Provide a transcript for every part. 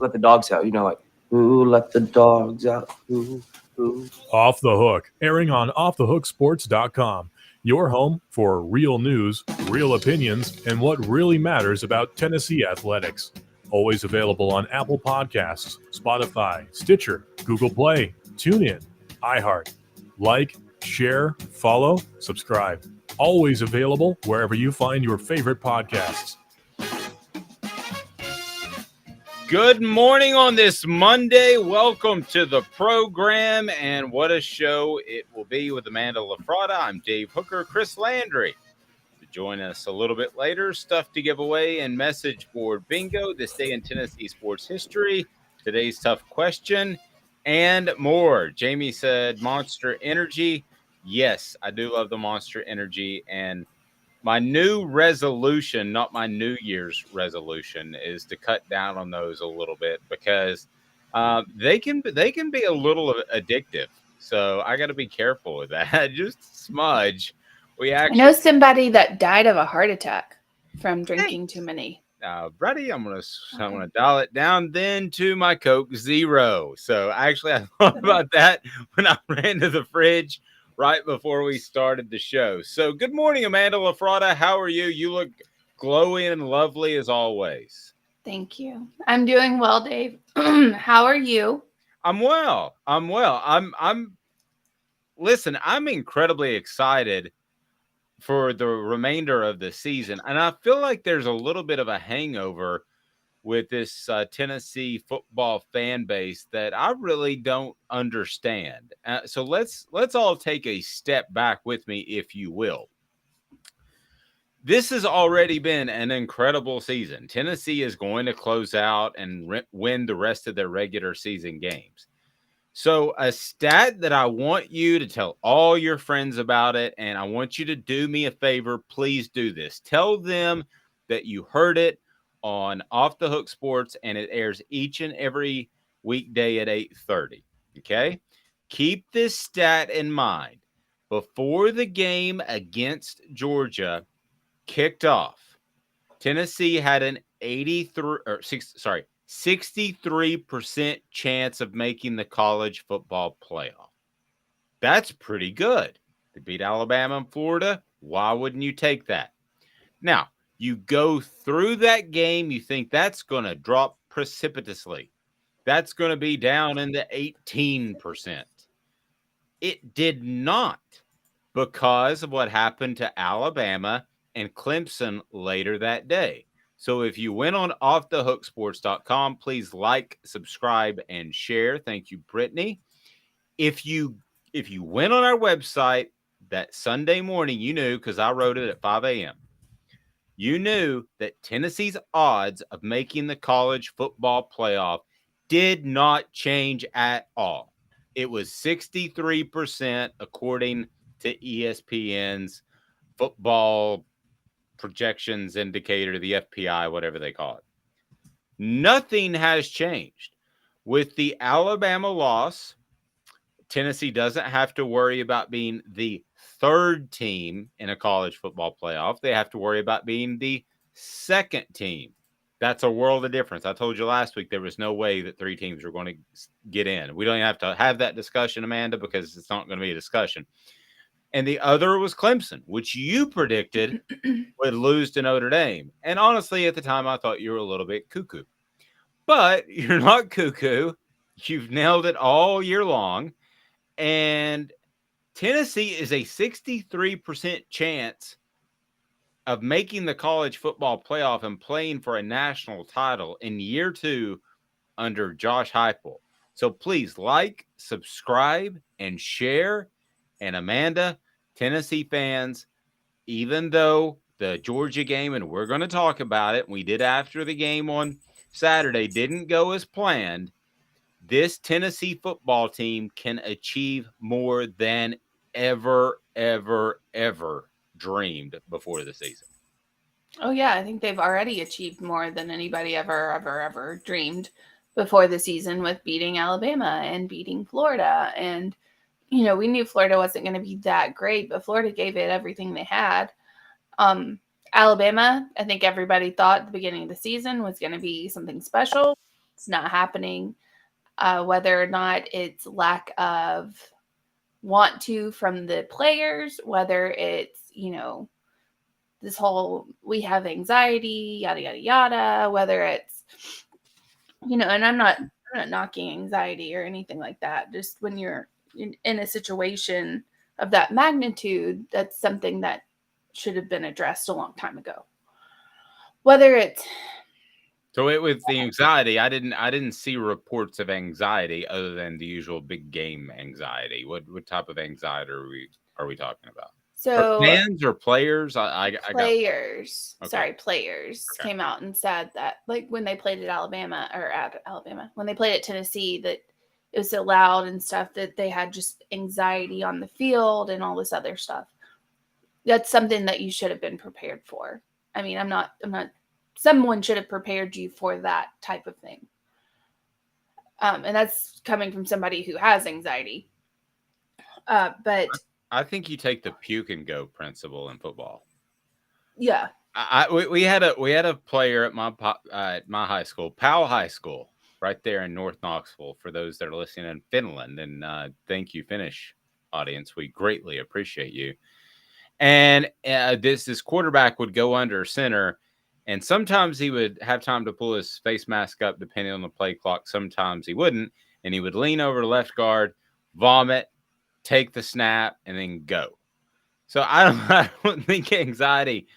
let the dogs out. Like, ooh, let the dogs out. Ooh, ooh. Off the Hook, airing on offthehooksports.com. Your home for real news, real opinions, and what really matters about Tennessee athletics. Always available on Apple Podcasts, Spotify, Stitcher, Google Play, TuneIn, iHeart. Like, share, follow, subscribe. Always available wherever you find your favorite podcasts. Good morning on this Monday. Welcome to the program, and what a show it will be with Amanda LaFratta. I'm Dave Hooker. Chris Landry to join us a little bit later. Stuff to give away and message board bingo. This day in Tennessee sports history. Today's tough question and more. Jamie said Monster Energy. Yes, I do love the Monster Energy, and my new resolution, not my New Year's resolution, is to cut down on those a little bit because they can be a little addictive. So I got to be careful with that. Just smudge. I know somebody that died of a heart attack from drinking too many. Buddy, I'm gonna dial it down then to my Coke Zero. So actually, I thought about that when I ran to the fridge right before we started the show. So good morning, Amanda LaFratta. How are you? You look glowing and lovely as always. Thank you. I'm doing well, Dave. How are you? I'm well. Listen, I'm incredibly excited for the remainder of the season. And I feel like there's a little bit of a hangover with this Tennessee football fan base that I really don't understand. So let's all take a step back with me, if you will. This has already been an incredible season. Tennessee is going to close out and win the rest of their regular season games. So a stat that I want you to tell all your friends about it, and I want you to do me a favor. Please do this. Tell them that you heard it on Off the Hook Sports, and it airs each and every weekday at 8:30. Okay? Keep this stat in mind. Before the game against Georgia kicked off, Tennessee had an 63% chance of making the college football playoff. That's pretty good. They beat Alabama and Florida. Why wouldn't you take that? Now, you go through that game, you think that's going to drop precipitously. That's going to be down in the 18%. It did not, because of what happened to Alabama and Clemson later that day. So if you went on offthehooksports.com, please like, subscribe, and share. Thank you, Brittany. If you went on our website that Sunday morning, you knew, because I wrote it at 5 a.m., you knew that Tennessee's odds of making the college football playoff did not change at all. It was 63% according to ESPN's football projections indicator, the FPI, whatever they call it. Nothing has changed. With the Alabama loss, Tennessee doesn't have to worry about being the third team in a college football playoff. They have to worry about being the second team. That's a world of difference. I told you last week there was no way that three teams were going to get in. We don't even have to have that discussion, Amanda, because it's not going to be a discussion. And the other was Clemson, which you predicted would lose to Notre Dame. And honestly, at the time, I thought you were a little bit cuckoo. But you're not cuckoo. You've nailed it all year long. And Tennessee is a 63% chance of making the college football playoff and playing for a national title in year 2 under Josh Heupel. So please like, subscribe, and share. And Amanda, Tennessee fans, even though the Georgia game, and we're going to talk about it, we did after the game on Saturday, didn't go as planned, this Tennessee football team can achieve more than ever dreamed before the season. Oh, yeah. I think they've already achieved more than anybody ever dreamed before the season with beating Alabama and beating Florida. And you know, we knew Florida wasn't going to be that great, but Florida gave it everything they had. Alabama, I think everybody thought at the beginning of the season was going to be something special. it's not happening. Whether or not it's lack of want to from the players, whether it's, this whole we have anxiety, yada, yada, yada, whether it's, and I'm not knocking anxiety or anything like that. Just when you're in a situation of that magnitude, that's something that should have been addressed a long time ago. Whether it's with the anxiety, I didn't see reports of anxiety other than the usual big game anxiety. What type of anxiety are we talking about? so Fans or players? players, Okay. Players Okay. came out and said that, like, when they played when they played at Tennessee, that it was so loud and stuff that they had just anxiety on the field and all this other stuff. That's something that you should have been prepared for. I mean, I'm not someone should have prepared you for that type of thing. And that's coming from somebody who has anxiety. But I think you take the puke and go principle in football. yeah, we had a player at my high school, Powell High School, right there in North Knoxville. For those that are listening in Finland, and thank you, Finnish audience, we greatly appreciate you. And this quarterback would go under center, and sometimes he would have time to pull his face mask up, depending on the play clock. Sometimes he wouldn't, and he would lean over to left guard, vomit, take the snap, and then go. So I don't think anxiety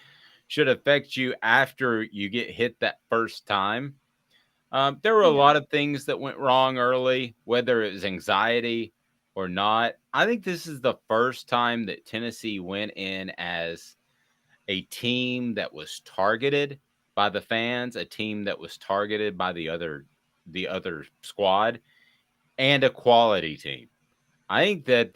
should affect you after you get hit that first time. There were a lot of things that went wrong early, whether it was anxiety or not. I think this is the first time that Tennessee went in as a team that was targeted by the fans, a team that was targeted by the other squad, and a quality team. I think that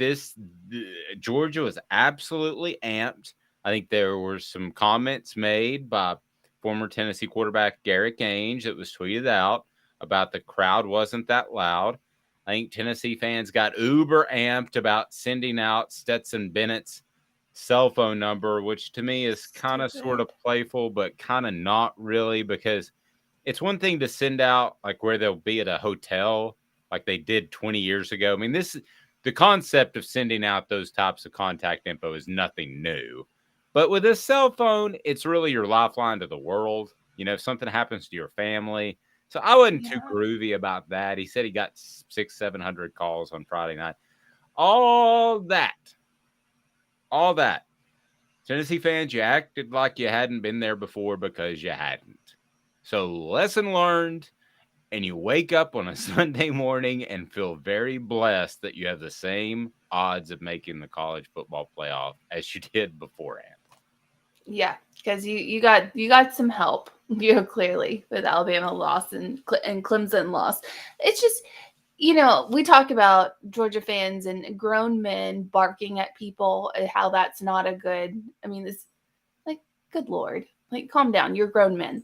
Georgia was absolutely amped. I think there were some comments made by former Tennessee quarterback Garrett Gage that was tweeted out about the crowd wasn't that loud. I think Tennessee fans got uber amped about sending out Stetson Bennett's cell phone number, which to me is kind of sort of playful, but kind of not really, because it's one thing to send out like where they'll be at a hotel like they did 20 years ago. I mean, the concept of sending out those types of contact info is nothing new. But with a cell phone, it's really your lifeline to the world. If something happens to your family. So I wasn't too groovy about that. He said he got 600-700 calls on Friday night. All that. Tennessee fans, you acted like you hadn't been there before because you hadn't. So lesson learned. And you wake up on a Sunday morning and feel very blessed that you have the same odds of making the college football playoff as you did beforehand. Yeah, because you got some help, clearly, with Alabama loss and Clemson loss. It's just, we talk about Georgia fans and grown men barking at people, how that's not a good. I mean, this, like, good Lord, like, calm down. You're grown men.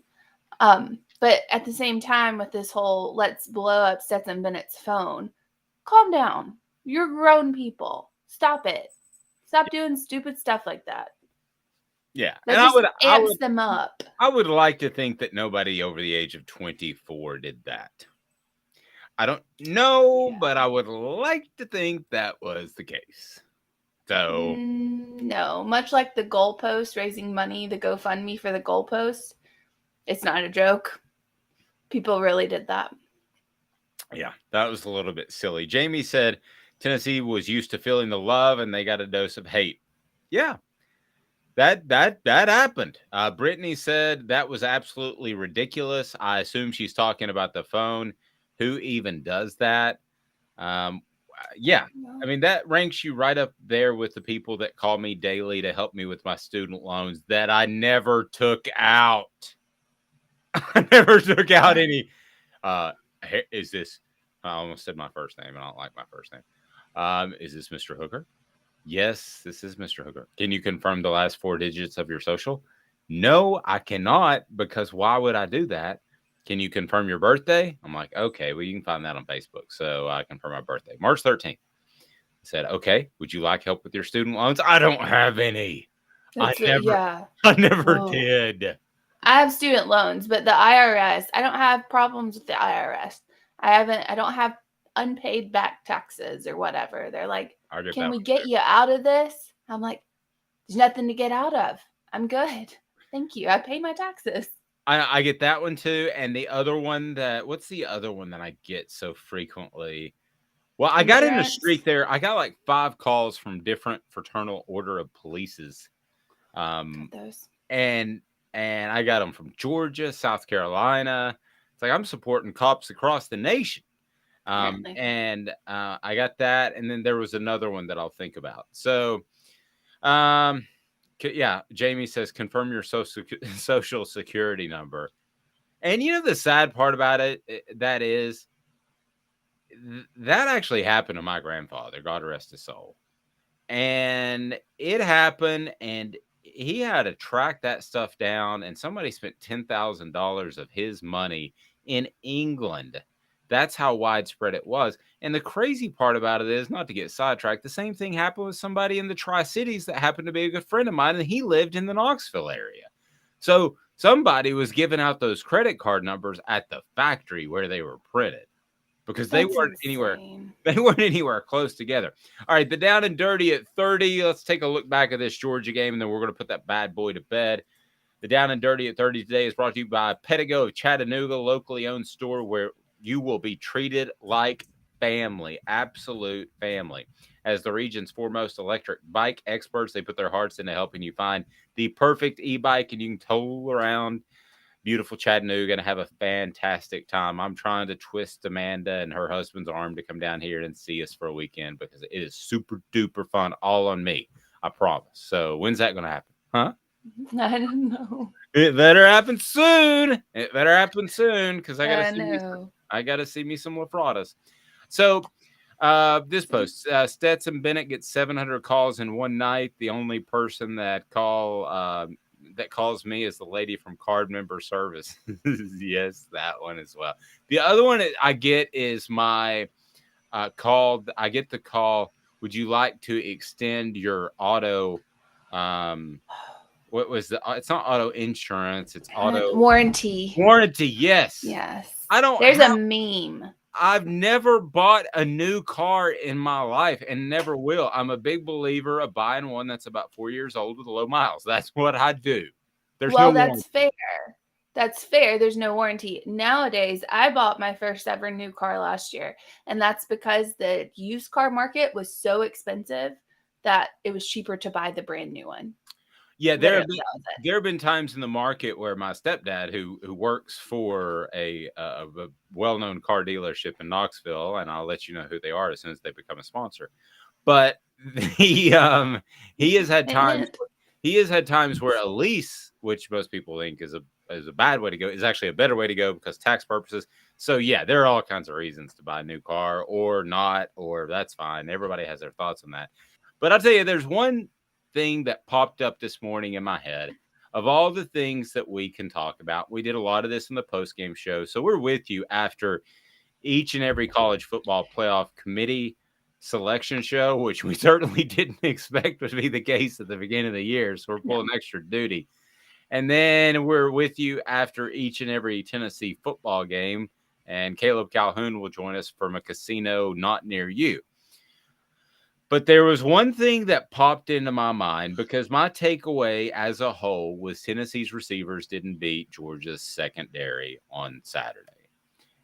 But at the same time, with this whole let's blow up Stetson Bennett's phone, calm down. You're grown people. Stop it. Stop doing stupid stuff like that. Yeah, that and amps them up. I would like to think that nobody over the age of 24 did that. I don't know, but I would like to think that was the case. So no, much like the goalpost raising money, the GoFundMe for the goalpost, it's not a joke. People really did that. Yeah, that was a little bit silly. Jamie said Tennessee was used to feeling the love and they got a dose of hate. Yeah, that happened. Brittany said that was absolutely ridiculous. I assume she's talking about the phone. Who even does that? Yeah, I mean, that ranks you right up there with the people that call me daily to help me with my student loans that I never took out. I never took out any. Is this? I almost said my first name, and I don't like my first name. Is this Mr. Hooker? Yes, this is Mr. Hooker. Can you confirm the last 4 digits of your social? No, I cannot, because why would I do that? Can you confirm your birthday? I'm like, okay, well, you can find that on Facebook. So I confirm my birthday, March 13th. I said, okay, would you like help with your student loans? I don't have any. I never did. I have student loans, but the IRS, I don't have problems with the IRS. I don't have unpaid back taxes or whatever. They're like, I get can that we one get too. you out of this? I'm like, there's nothing to get out of. I'm good. Thank you. I pay my taxes. I get that one too. And the other one what's the other one that I get so frequently? Well, I got in a Insurance. streak there. I got like 5 calls from different fraternal order of polices. Got those. And I got them from Georgia, South Carolina. It's like I'm supporting cops across the nation. Apparently. And I got that. And then there was another one that I'll think about. So, yeah, Jamie says, confirm your social security number. And you know, the sad part about it, that is, that actually happened to my grandfather, God rest his soul. And it happened, and he had to track that stuff down, and somebody spent $10,000 of his money in England. That's how widespread it was. And the crazy part about it is, not to get sidetracked, the same thing happened with somebody in the Tri-Cities that happened to be a good friend of mine, and he lived in the Knoxville area. So somebody was giving out those credit card numbers at the factory where they were printed, because they That's weren't insane. anywhere close together. All right, the down and dirty at 30. Let's take a look back at this Georgia game, and then we're going to put that bad boy to bed. The down and dirty at 30 today is brought to you by Pedigo of Chattanooga, locally owned store where you will be treated like family, absolute family. As the region's foremost electric bike experts, they put their hearts into helping you find the perfect e-bike, and you can toll around beautiful Chattanooga and have a fantastic time. I'm trying to twist Amanda and her husband's arm to come down here and see us for a weekend, because it is super duper fun, all on me. I promise. So when's that going to happen? Huh? I don't know. It better happen soon. It better happen soon, because I got to see me some LaFrattas. So this post, Stetson Bennett gets 700 calls in one night. The only person that calls me is the lady from Card Member Service. Yes, that one as well. The other one I get is my call. I get the call, would you like to extend your auto what was it's not auto insurance, it's auto warranty. Yes. Yes. There's a meme. I've never bought a new car in my life, and never will. I'm a big believer of buying one that's about 4 years old with low miles. That's what I do. That's fair. That's fair. There's no warranty. Nowadays, I bought my first ever new car last year, and that's because the used car market was so expensive that it was cheaper to buy the brand new one. Yeah, there have been times in the market where my stepdad, who works for a well-known car dealership in Knoxville, and I'll let you know who they are as soon as they become a sponsor. But he has had times where a lease, which most people think is a bad way to go, is actually a better way to go because tax purposes. So yeah, there are all kinds of reasons to buy a new car or not, or that's fine. Everybody has their thoughts on that. But I'll tell you, there's one thing that popped up this morning in my head of all the things that we can talk about. We did a lot of this in the post-game show, so we're with you after each and every college football playoff committee selection show, which we certainly didn't expect would be the case at the beginning of the year, so we're pulling extra duty. And then we're with you after each and every Tennessee football game, and Caleb Calhoun will join us from a casino not near you. But there was one thing that popped into my mind, because my takeaway as a whole was Tennessee's receivers didn't beat Georgia's secondary on Saturday.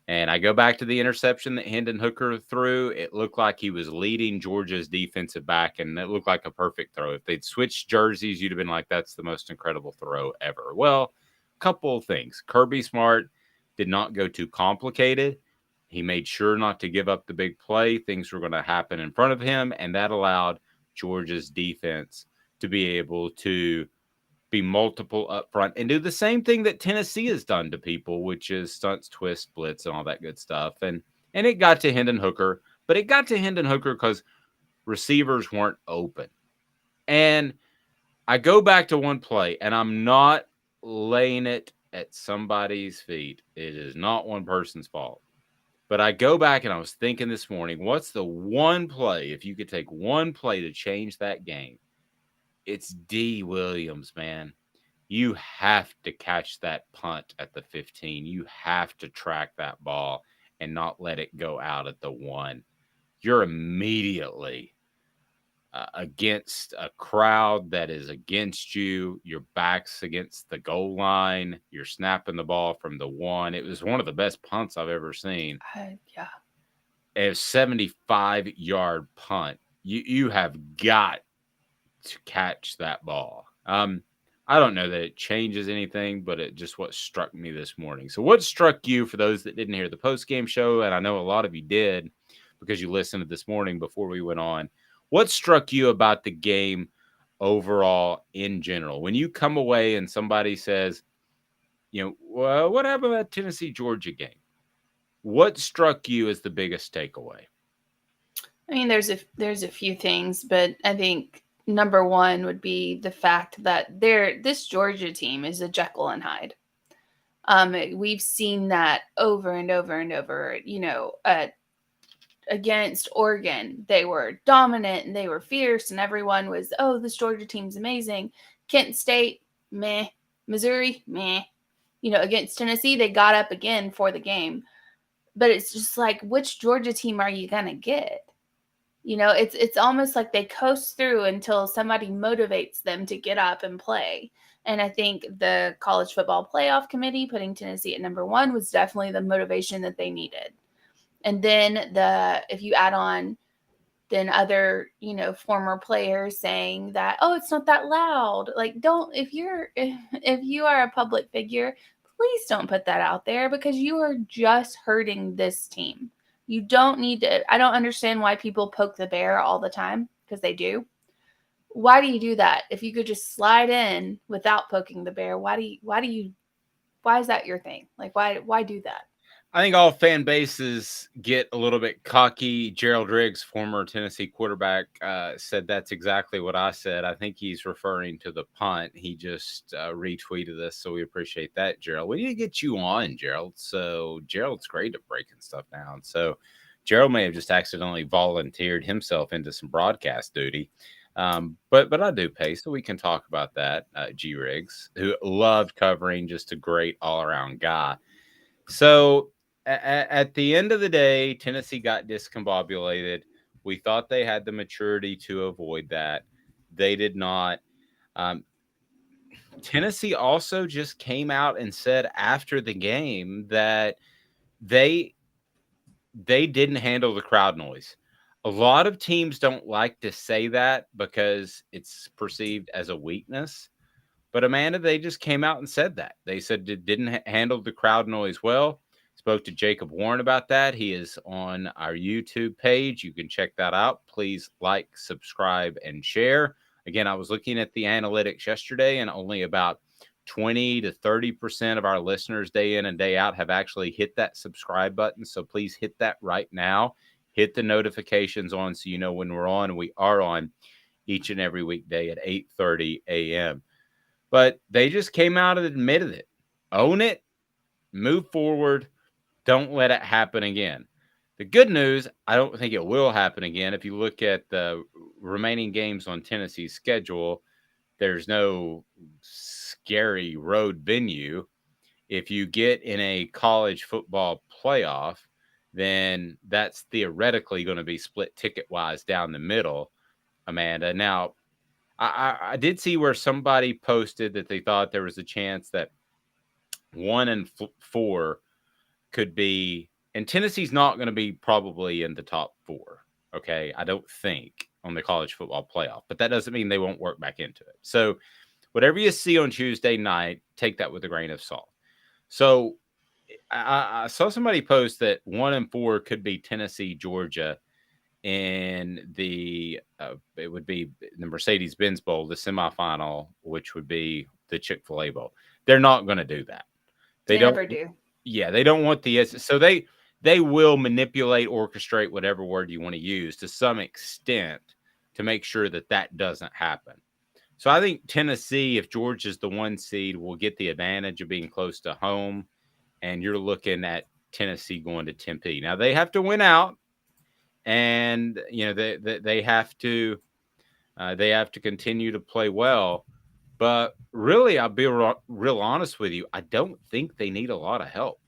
And I go back to the interception that Hendon Hooker threw. It looked like he was leading Georgia's defensive back, and it looked like a perfect throw. If they'd switched jerseys, you'd have been like, that's the most incredible throw ever. Well, a couple of things. Kirby Smart did not go too complicated. He made sure not to give up the big play. Things were going to happen in front of him, and that allowed Georgia's defense to be able to be multiple up front and do the same thing that Tennessee has done to people, which is stunts, twist, blitz, and all that good stuff. And it got to Hendon Hooker, but it got to Hendon Hooker because receivers weren't open. And I go back to one play, and I'm not laying it at somebody's feet. It is not one person's fault. But I go back and I was thinking this morning, what's the one play, if you could take one play to change that game? It's D. Williams, man. you have to catch that punt at the 15. You have to track that ball and not let it go out at the 1. You're immediately against a crowd that is against you. Your back's against the goal line. You're snapping the ball from the 1. It was one of the best punts I've ever seen. Yeah. A 75-yard punt. You have got to catch that ball. I don't know that it changes anything, but it just what struck me this morning. So what struck you, for those that didn't hear the post-game show, and I know a lot of you did because you listened to this morning before we went on, what struck you about the game overall in general? When you come away and somebody says, well, what happened to that Tennessee-Georgia game? What struck you as the biggest takeaway? I mean, there's a few things, but I think number one would be the fact that this Georgia team is a Jekyll and Hyde. We've seen that over and over and over. Against Oregon, they were dominant and they were fierce, and everyone was, oh, this Georgia team's amazing. Kent State, meh. Missouri, meh. Against Tennessee, they got up again for the game. But it's just like, which Georgia team are you gonna get? It's almost like they coast through until somebody motivates them to get up and play. And I think the College Football Playoff Committee putting Tennessee at number 1 was definitely the motivation that they needed. And then if you add on then other, former players saying that, oh, it's not that loud. Like, if you are a public figure, please don't put that out there, because you are just hurting this team. You don't need to. I don't understand why people poke the bear all the time, because they do. Why do you do that? If you could just slide in without poking the bear, why is that your thing? Like, why do that? I think all fan bases get a little bit cocky. Gerald Riggs, former Tennessee quarterback, said that's exactly what I said. I think he's referring to the punt. He just retweeted this, so we appreciate that, Gerald. We need to get you on, Gerald. So Gerald's great at breaking stuff down. So Gerald may have just accidentally volunteered himself into some broadcast duty. But I do pay, so we can talk about that. G Riggs, who loved covering, just a great all-around guy. So at the end of the day, Tennessee got discombobulated. We thought they had the maturity to avoid that. They did not. Tennessee also just came out and said after the game that they didn't handle the crowd noise. A lot of teams don't like to say that because it's perceived as a weakness. But Amanda, they just came out and said that. They said it didn't handle the crowd noise well. Spoke to Jacob Warren about that. He is on our YouTube page. You can check that out. Please like, subscribe, and share. Again, I was looking at the analytics yesterday, and only about 20 to 30% of our listeners day in and day out have actually hit that subscribe button. So please hit that right now. Hit the notifications on so you know when we're on. We are on each and every weekday at 8:30 a.m. But they just came out and admitted it. Own it. Move forward. Don't let it happen again. The good news, I don't think it will happen again. If you look at the remaining games on Tennessee's schedule, there's no scary road venue. If you get in a college football playoff, then that's theoretically going to be split ticket-wise down the middle, Amanda. Now, I did see where somebody posted that they thought there was a chance that 1 and 4 could be, and Tennessee's not going to be probably in the top 4. Okay. I don't think on the college football playoff, but that doesn't mean they won't work back into it. So whatever you see on Tuesday night, take that with a grain of salt. So I saw somebody post that 1 and 4 could be Tennessee, Georgia, in the it would be the Mercedes-Benz Bowl, the semifinal, which would be the Chick-fil-A Bowl. They're not going to do that. They don't never do. Yeah, they don't want the so they will manipulate, orchestrate, whatever word you want to use, to some extent to make sure that doesn't happen. So I think Tennessee, if Georgia's the 1 seed, will get the advantage of being close to home, and you're looking at Tennessee going to Tempe. Now they have to win out. And they have to continue to play well, But really, I'll be real honest with you. I don't think they need a lot of help.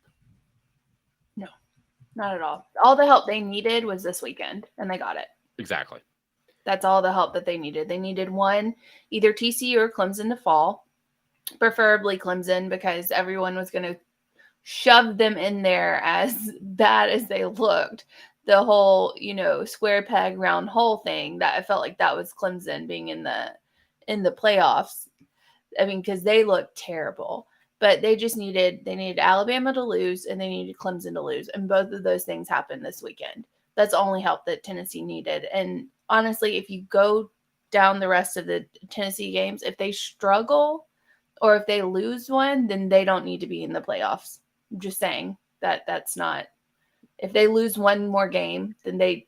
No, not at all. All the help they needed was this weekend, and they got it. Exactly. That's all the help that they needed. They needed one, either TCU or Clemson to fall, preferably Clemson, because everyone was going to shove them in there as bad as they looked. The whole, square peg round hole thing, that I felt like that was Clemson being in the playoffs. I mean, because they looked terrible. But they needed Alabama to lose, and they needed Clemson to lose. And both of those things happened this weekend. That's the only help that Tennessee needed. And honestly, if you go down the rest of the Tennessee games, if they struggle or if they lose one, then they don't need to be in the playoffs. I'm just saying that's not. If they lose one more game, then they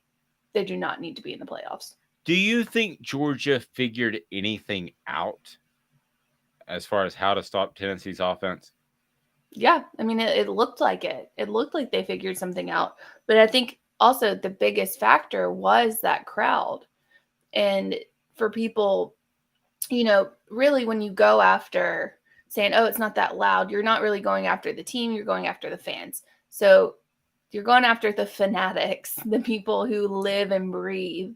do not need to be in the playoffs. Do you think Georgia figured anything out as far as how to stop Tennessee's offense? Yeah, I mean, it looked like it. It looked like they figured something out. But I think also the biggest factor was that crowd. And for people, really when you go after saying, oh, it's not that loud, you're not really going after the team, you're going after the fans. So you're going after the fanatics, the people who live and breathe,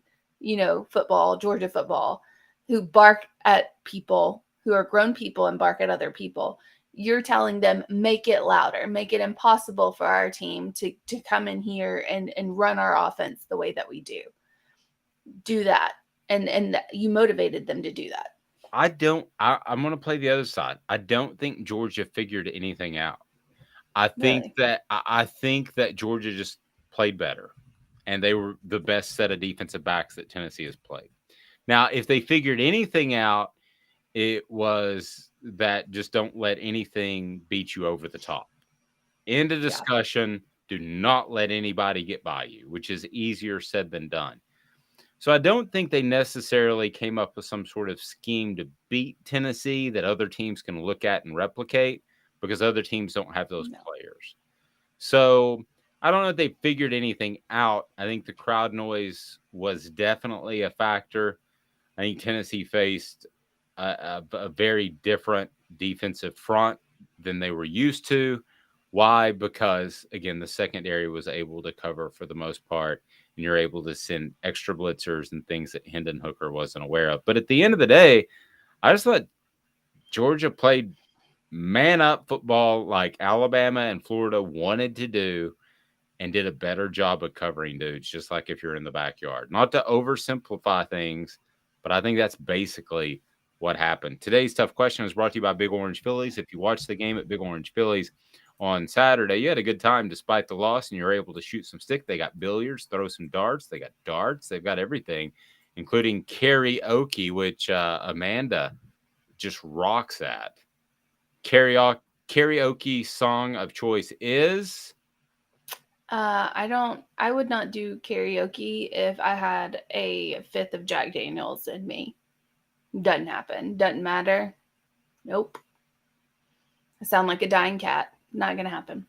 football, Georgia football, who bark at people, who are grown people and bark at other people. You're telling them, make it louder, make it impossible for our team to come in here and run our offense the way that we do. Do that. And you motivated them to do that. I'm going to play the other side. I don't think Georgia figured anything out. I think that Georgia just played better, and they were the best set of defensive backs that Tennessee has played. Now, if they figured anything out, it was that just don't let anything beat you over the top. End of discussion. Yeah. Do not let anybody get by you, which is easier said than done. So I don't think they necessarily came up with some sort of scheme to beat Tennessee that other teams can look at and replicate, because other teams don't have those players. So I don't know if they figured anything out. I think the crowd noise was definitely a factor. I think Tennessee faced a very different defensive front than they were used to. Why? Because, again, the secondary was able to cover for the most part, and you're able to send extra blitzers and things that Hendon Hooker wasn't aware of. But at the end of the day, I just thought Georgia played man-up football like Alabama and Florida wanted to do, and did a better job of covering dudes, just like if you're in the backyard. Not to oversimplify things, but I think that's basically what happened. Today's tough question is brought to you by Big Orange Phillies. If you watched the game at Big Orange Phillies on Saturday, you had a good time despite the loss, and you're able to shoot some stick. They got billiards, throw some darts. They got darts. They've got everything, including karaoke, which Amanda just rocks at. Karaoke song of choice is? I would not do karaoke if I had a fifth of Jack Daniels in me. Doesn't happen. Doesn't matter. Nope. I sound like a dying cat. Not going to happen.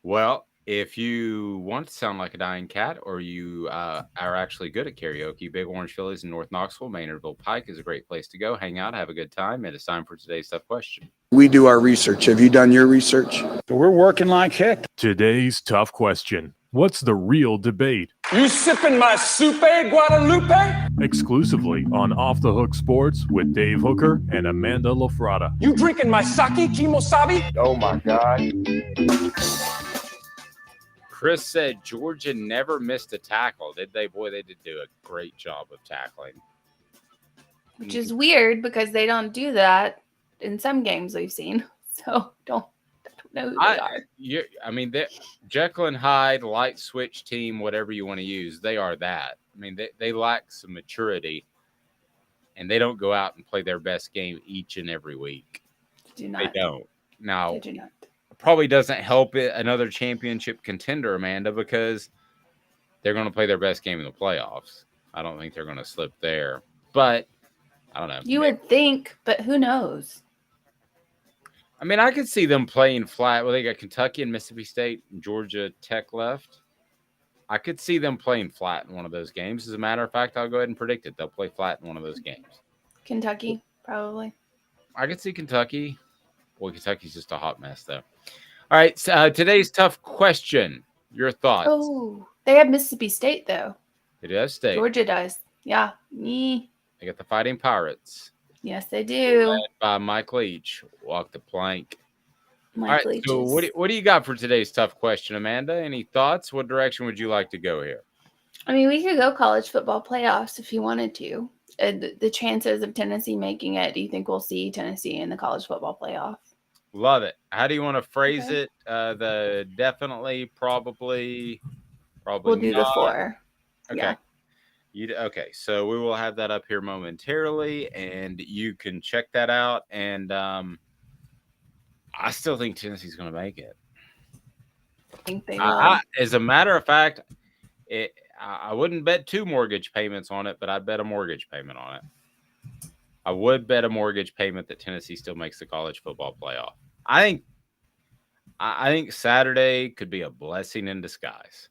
Well, if you want to sound like a dying cat, or you are actually good at karaoke, Big Orange Phillies in North Knoxville, Maynardville Pike is a great place to go, hang out, have a good time. And it's time for today's tough question. We do our research. Have you done your research? So we're working like heck. Today's tough question. What's the real debate? You sipping my soupe, Guadalupe? Exclusively on Off the Hook Sports with Dave Hooker and Amanda LaFratta. You drinking my sake, kimosabi? Oh, my God. Chris said Georgia never missed a tackle, did they? Boy, they did do a great job of tackling. Which is weird because they don't do that in some games we've seen. So don't know who they are. I mean, Jekyll and Hyde, light switch team, whatever you want to use, they are that. I mean, they lack some maturity, and they don't go out and play their best game each and every week. Do not. They don't. Now, They do not. probably doesn't help it another championship contender, Amanda, because they're going to play their best game in the playoffs. I don't think they're going to slip there, but I don't know. You would think, but who knows? I mean, I could see them playing flat. Well, they got Kentucky and Mississippi State and Georgia Tech left. I could see them playing flat in one of those games. As a matter of fact, I'll go ahead and predict it. They'll play flat in one of those games. Kentucky, probably. I could see Kentucky. Well, Kentucky's just a hot mess, though. All right. So, today's tough question. Your thoughts? Oh, they have Mississippi State though. It does state. Georgia does. Yeah. Me. They got the Fighting Pirates. Yes, they do. Led by Mike Leach. Walk the plank. Mike All right. Leach So, is- what do you got for today's tough question, Amanda? Any thoughts? What direction would you like to go here? I mean, we could go college football playoffs if you wanted to. The chances of Tennessee making it, do you think we'll see Tennessee in the college football playoff? Love it. How do you want to phrase Okay. it? The definitely, probably We'll do the not. 4. Okay. Yeah. Okay. So we will have that up here momentarily, and you can check that out. And I still think Tennessee's going to make it. I think they will. As a matter of fact, I wouldn't bet 2 mortgage payments on it, but I'd bet a mortgage payment on it. I would bet a mortgage payment that Tennessee still makes the college football playoff. I think Saturday could be a blessing in disguise,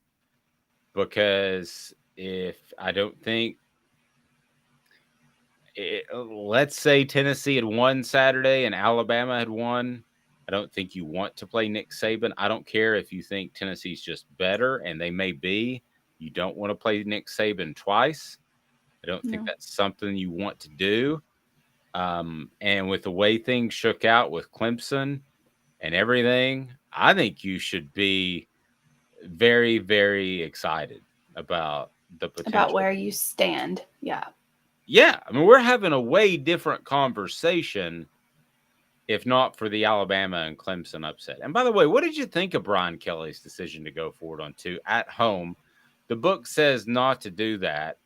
because if I don't think let's say Tennessee had won Saturday and Alabama had won, I don't think you want to play Nick Saban. I don't care if you think Tennessee's just better, and they may be. You don't want to play Nick Saban twice. I don't think that's something you want to do. And with the way things shook out with Clemson and everything, I think you should be very, very excited about the potential. About where you stand. Yeah. Yeah. I mean, we're having a way different conversation if not for the Alabama and Clemson upset. And by the way, what did you think of Brian Kelly's decision to go forward on 2 at home? The book says not to do that.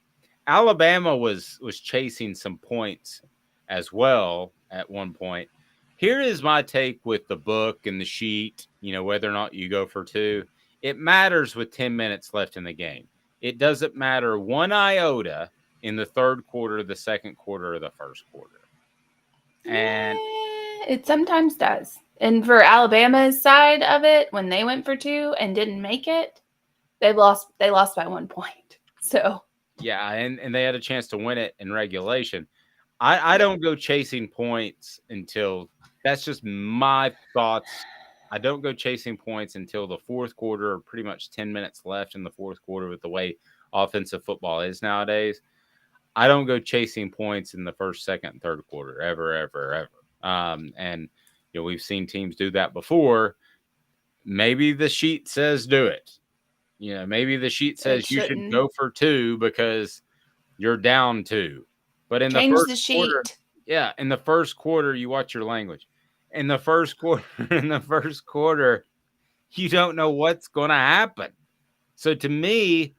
Alabama was chasing some points as well at one point. Here is my take with the book and the sheet, whether or not you go for 2. It matters with 10 minutes left in the game. It doesn't matter one iota in the third quarter, the second quarter, or the first quarter. And it sometimes does. And for Alabama's side of it, when they went for 2 and didn't make it, they lost by 1 point. So yeah, and they had a chance to win it in regulation. I don't go chasing points until that's just my thoughts. I don't go chasing points until the fourth quarter, or pretty much 10 minutes left in the fourth quarter with the way offensive football is nowadays. I don't go chasing points in the first, second, and third quarter, ever. And we've seen teams do that before. Maybe the sheet says do it. Maybe the sheet says you should go for 2 because you're down 2. But in change the the first sheet. quarter, in the first quarter, you watch your language. In the first quarter, you don't know what's going to happen. So to me,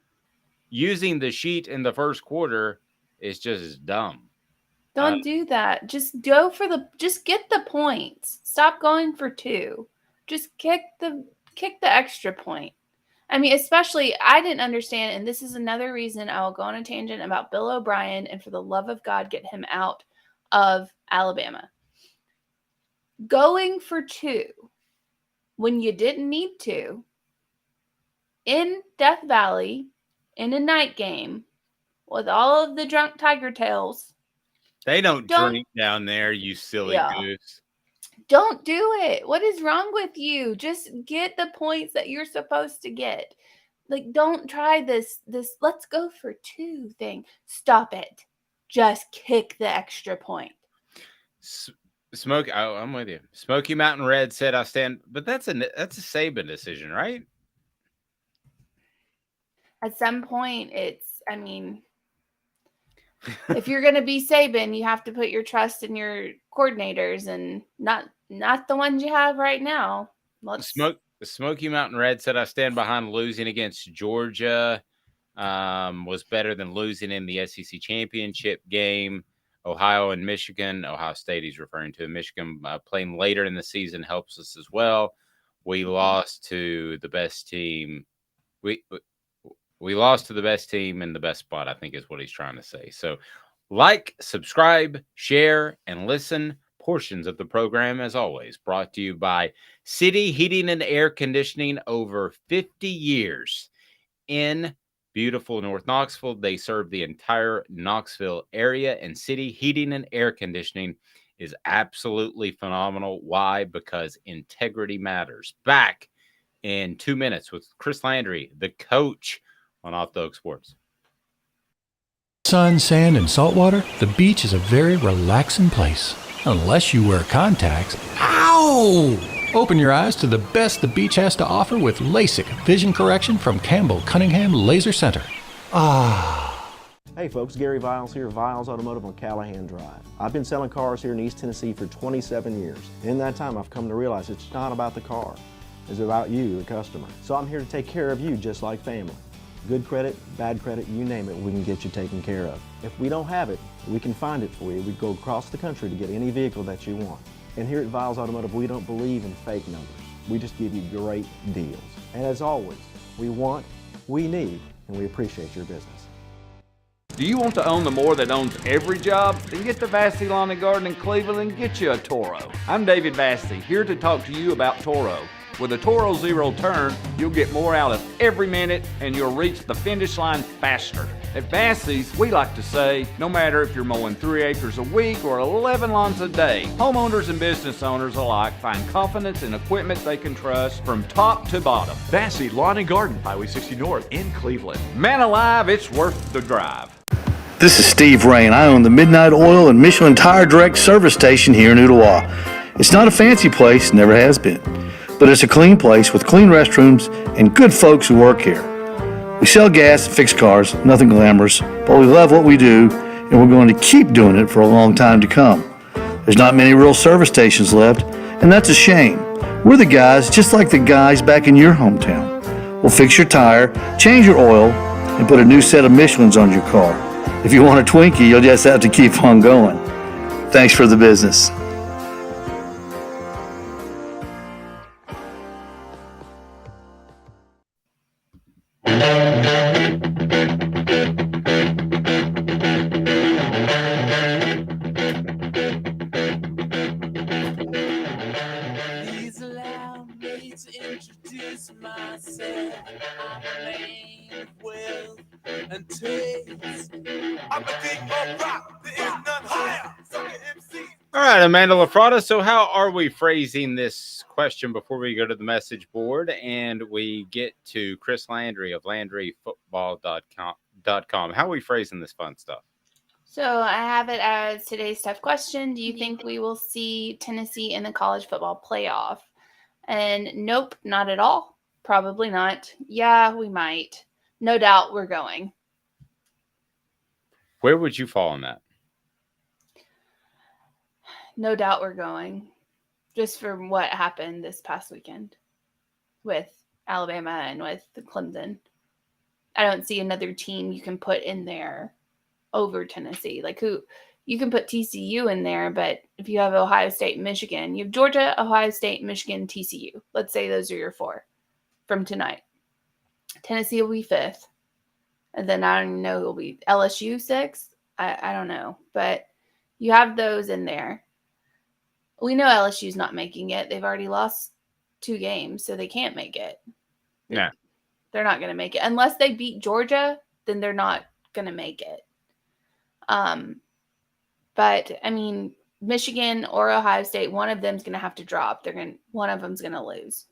using the sheet in the first quarter is just dumb. Don't do that. Just go for just get the points. Stop going for 2. Just kick the extra point. I mean, especially, I didn't understand, and this is another reason I will go on a tangent about Bill O'Brien, and for the love of God, get him out of Alabama. Going for 2 when you didn't need to in Death Valley in a night game with all of the drunk Tiger Tails. They don't drink down there, you silly goose. Don't do it. What is wrong with you? Just get the points that you're supposed to get. Like, don't try this let's go for 2 thing. Stop it. Just kick the extra point. I'm with you. Smoky Mountain Red said I stand, but that's a Saban decision, right? At some point, if you're going to be Saban, you have to put your trust in your coordinators and not the ones you have right now. The Smoky Mountain Red said I stand behind losing against Georgia was better than losing in the SEC championship game. Ohio and Michigan. Ohio State he's referring to. Michigan playing later in the season helps us as well. We lost to the best team. We lost to the best team in the best spot, I think is what he's trying to say. So like, subscribe, share, and listen. Portions of the program, as always, brought to you by City Heating and Air Conditioning, over 50 years in beautiful North Knoxville. They serve the entire Knoxville area, and City Heating and Air Conditioning is absolutely phenomenal. Why? Because integrity matters. Back in 2 minutes with Chris Landry, the coach on Off the Hook Sports. Sun, sand, and salt water, the beach is a very relaxing place. Unless you wear contacts. Ow! Open your eyes to the best the beach has to offer with LASIK vision correction from Campbell Cunningham Laser Center. Hey folks, Gary Viles here, Viles Automotive on Callahan Drive. I've been selling cars here in East Tennessee for 27 years. In that time, I've come to realize it's not about the car. It's about you, the customer. So I'm here to take care of you just like family. Good credit, bad credit, you name it, we can get you taken care of. If we don't have it, we can find it for you. We go across the country to get any vehicle that you want. And here at Viles Automotive, we don't believe in fake numbers. We just give you great deals. And as always, we want, we need, and we appreciate your business. Do you want to own the more that owns every job? Then get to Vassy Lawn and Garden in Cleveland and get you a Toro. I'm David Vassy, here to talk to you about Toro. With a Toro Zero Turn, you'll get more out of every minute and you'll reach the finish line faster. At Vassy's, we like to say, no matter if you're mowing 3 acres a week or 11 lawns a day, homeowners and business owners alike find confidence in equipment they can trust from top to bottom. Vassy Lawn and Garden, Highway 60 North in Cleveland. Man alive, it's worth the drive. This is Steve Rain. I own the Midnight Oil and Michelin Tire Direct service station here in Ottawa. It's not a fancy place, never has been, but it's a clean place with clean restrooms and good folks who work here. We sell gas and fix cars, nothing glamorous, but we love what we do and we're going to keep doing it for a long time to come. There's not many real service stations left, and that's a shame. We're the guys just like the guys back in your hometown. We'll fix your tire, change your oil, and put a new set of Michelins on your car. If you want a Twinkie, you'll just have to keep on going. Thanks for the business. Please allow me to introduce myself. I'm a man of wealth and taste. I'm a king of rock, there is none higher. All right, Amanda LaFratta. So how are we phrasing this question before we go to the message board and we get to Chris Landry of LandryFootball.com? How are we phrasing this fun stuff? So I have it as today's tough question. Do you think we will see Tennessee in the college football playoff? And nope, not at all. Probably not. Yeah, we might. No doubt we're going. Where would you fall on that? No doubt we're going. Just for what happened this past weekend with Alabama and with Clemson. I don't see another team you can put in there over Tennessee. Like who you can put TCU in there, but if you have Ohio State, Michigan, you have Georgia, Ohio State, Michigan, TCU. Let's say those are your 4 from tonight. Tennessee will be 5th. And then I don't even know who will be LSU 6th. I don't know. But you have those in there. We know LSU's not making it. They've already lost 2 games, so they can't make it. Yeah. They're not going to make it. Unless they beat Georgia, then they're not going to make it. But I mean, Michigan or Ohio State, one of them's going to have to drop. One of them's going to lose.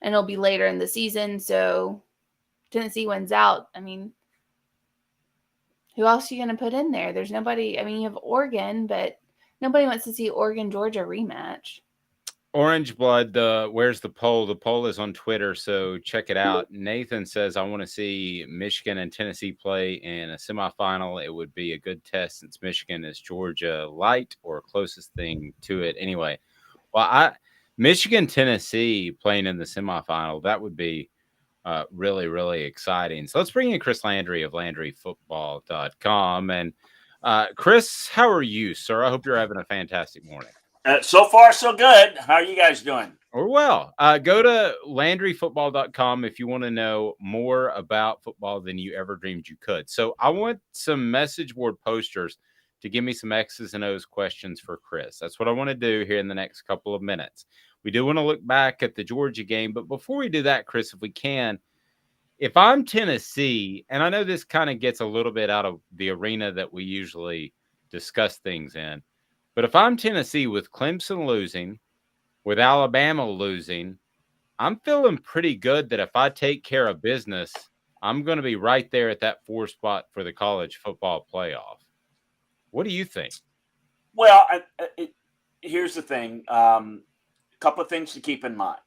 And it'll be later in the season, so Tennessee wins out. I mean, who else are you going to put in there? There's nobody. I mean, you have Oregon, but nobody wants to see Oregon-Georgia rematch. Orange Blood, where's the poll? The poll is on Twitter, so check it out. Nathan says, I want to see Michigan and Tennessee play in a semifinal. It would be a good test since Michigan is Georgia light or closest thing to it. Anyway, well, Michigan-Tennessee playing in the semifinal, that would be really, really exciting. So let's bring in Chris Landry of LandryFootball.com. And Chris, how are you, sir? I hope you're having a fantastic morning. So far, so good. How are you guys doing? We're well. Go to LandryFootball.com if you want to know more about football than you ever dreamed you could. So I want some message board posters to give me some X's and O's questions for Chris. That's what I want to do here in the next couple of minutes. We do want to look back at the Georgia game, but before we do that, Chris, if we can, if I'm Tennessee, and I know this kind of gets a little bit out of the arena that we usually discuss things in, But if I'm Tennessee with Clemson losing, with Alabama losing, I'm feeling pretty good that if I take care of business, I'm going to be right there at that 4 spot for the college football playoff. What do you think? Well, here's the thing. A couple of things to keep in mind.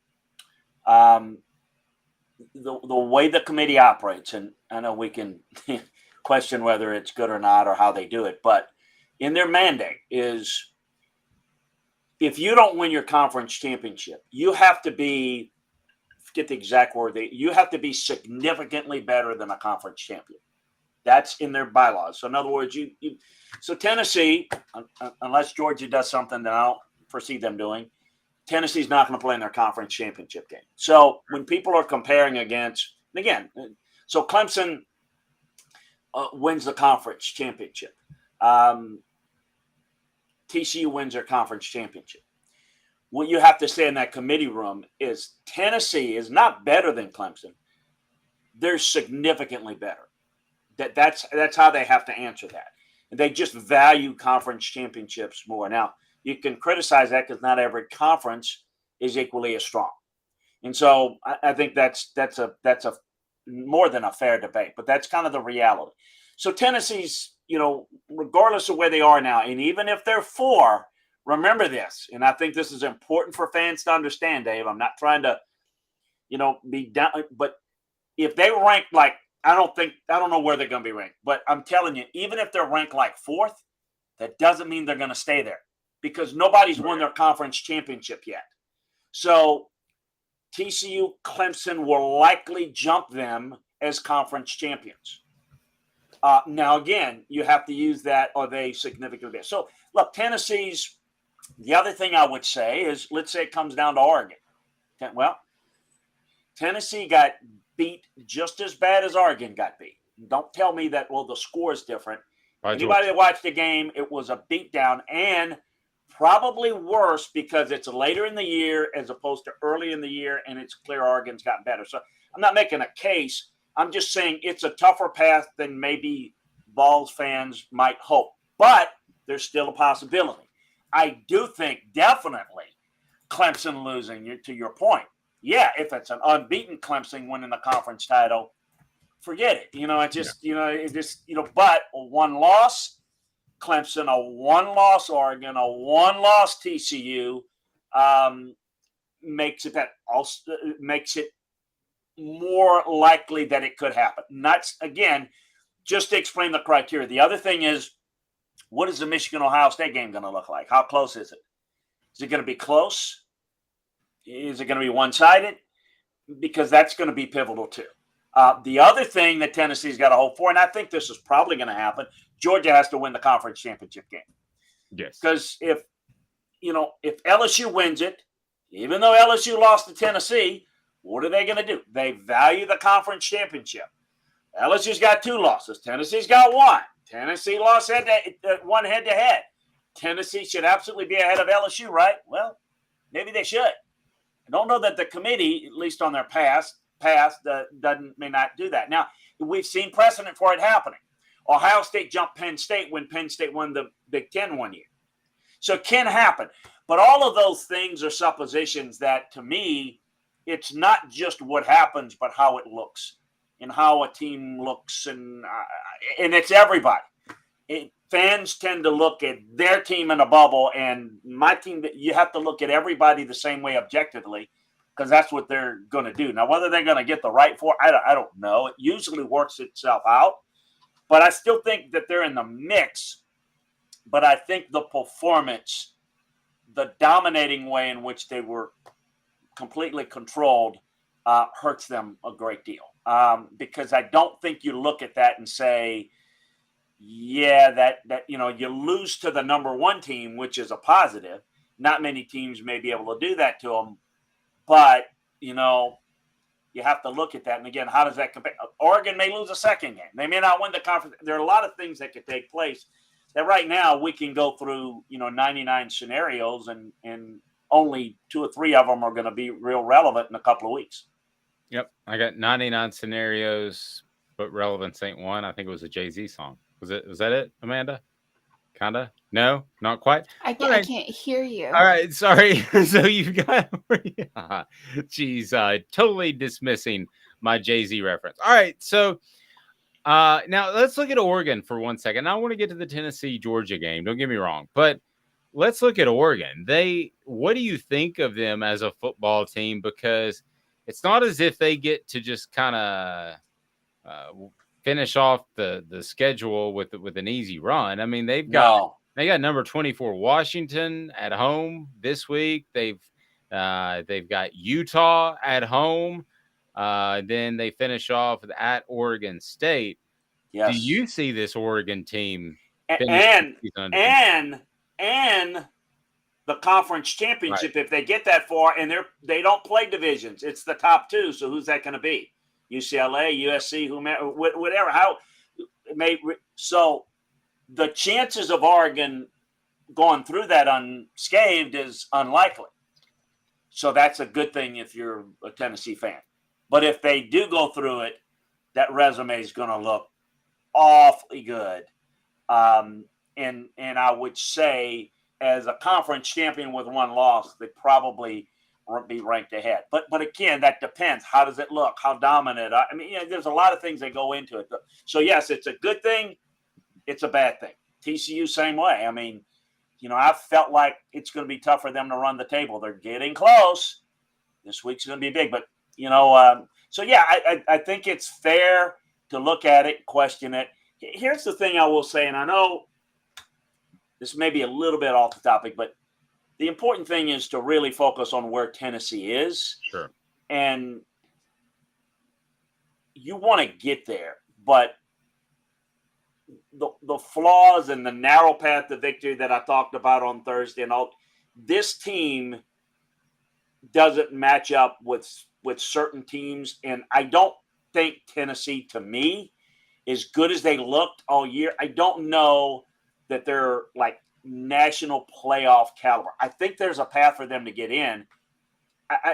The way the committee operates, and I know we can question whether it's good or not or how they do it, but in their mandate is if you don't win your conference championship, you have to be, get the exact word, you have to be significantly better than a conference champion. That's in their bylaws. So in other words, so Tennessee, unless Georgia does something that I don't foresee them doing, Tennessee's not going to play in their conference championship game. So when people are comparing against, again, so Clemson wins the conference championship. TCU wins their conference championship. What you have to say in that committee room is Tennessee is not better than Clemson. They're significantly better. That's how they have to answer that. And they just value conference championships more. Now, you can criticize that because not every conference is equally as strong. And so I think that's a more than a fair debate, but that's kind of the reality. So Tennessee's, regardless of where they are now, and even if they're 4, remember this, and I think this is important for fans to understand, Dave. I'm not trying to, be down, but if they rank like, I don't know where they're going to be ranked, but I'm telling you, even if they're ranked like 4th, that doesn't mean they're going to stay there because nobody's won their conference championship yet. So TCU, Clemson will likely jump them as conference champions. Now, again, you have to use that, are they significantly better? So, look, Tennessee's, the other thing I would say is, let's say it comes down to Oregon. Well, Tennessee got beat just as bad as Oregon got beat. Don't tell me that, the score is different. Anybody that watched the game, it was a beatdown and probably worse because it's later in the year as opposed to early in the year, and it's clear Oregon's gotten better. So I'm not making a case. I'm just saying it's a tougher path than maybe Vols fans might hope, but there's still a possibility. I do think definitely Clemson losing, to your point. Yeah, if it's an unbeaten Clemson winning the conference title, forget it. But a 1-loss Clemson, a 1-loss Oregon, a 1-loss TCU makes it more likely that it could happen. Not again, just to explain the criteria. The other thing is, what is the Michigan-Ohio State game going to look like? How close is it? Is it going to be close? Is it going to be one-sided? Because that's going to be pivotal too. The other thing that Tennessee's got to hope for, and I think this is probably going to happen, Georgia has to win the conference championship game. Yes. Because if LSU wins it, even though LSU lost to Tennessee, what are they going to do? They value the conference championship. LSU's got 2 losses. Tennessee's got 1. Tennessee lost one head-to-head. Tennessee should absolutely be ahead of LSU, right? Well, maybe they should. I don't know that the committee, at least on their past, may not do that. Now, we've seen precedent for it happening. Ohio State jumped Penn State when Penn State won the Big Ten one year. So it can happen. But all of those things are suppositions that, to me, it's not just what happens, but how it looks and how a team looks. And it's everybody. Fans tend to look at their team in a bubble, and my team, you have to look at everybody the same way objectively because that's what they're going to do. Now, whether they're going to get the right for, I don't know. It usually works itself out, but I still think that they're in the mix. But I think the performance, the dominating way in which they were completely controlled hurts them a great deal because I don't think you look at that and say, yeah, that you lose to the number 1 team, which is a positive. Not many teams may be able to do that to them, but you have to look at that. And again, how does that compare? Oregon may lose a second game. They may not win the conference. There are a lot of things that could take place that right now we can go through, 99 scenarios and only 2 or 3 of them are going to be real relevant in a couple of weeks. Yep. I got 99 scenarios, but relevance ain't one. I think it was a Jay-Z song. Was that it, Amanda? Kind of? No, not quite. I All right. can't hear you. All right, sorry. So you've got, she's totally dismissing my Jay-Z reference. All right, so now let's look at Oregon for 1 second. I want to get to the Tennessee-Georgia game. Don't get me wrong, but let's look at Oregon. What do you think of them as a football team? Because it's not as if they get to just kind of finish off the schedule with an easy run. I mean, they got number 24 Washington at home this week. They've got Utah at home. Then they finish off at Oregon State. Yes. Do you see this Oregon team and the conference championship, right, if they get that far, and they don't play divisions, it's the top two. So who's that going to be? UCLA, USC, whomever, whatever. How it may. So the chances of Oregon going through that unscathed is unlikely. So that's a good thing if you're a Tennessee fan. But if they do go through it, that resume is going to look awfully good. And I would say, as a conference champion with one loss, they probably won't be ranked ahead. But again, that depends. How does it look? How dominant? I mean, there's a lot of things that go into it. So yes, it's a good thing. It's a bad thing. TCU, same way. I mean, I felt like it's going to be tough for them to run the table. They're getting close. This week's going to be big, but so yeah, I think it's fair to look at it, question it. Here's the thing I will say, and I know this may be a little bit off the topic, but the important thing is to really focus on where Tennessee is. Sure. And you want to get there, but the flaws and the narrow path to victory that I talked about on Thursday and all, this team doesn't match up with certain teams. And I don't think Tennessee, to me, as good as they looked all year, I don't know that they're like national playoff caliber. I think there's a path for them to get in.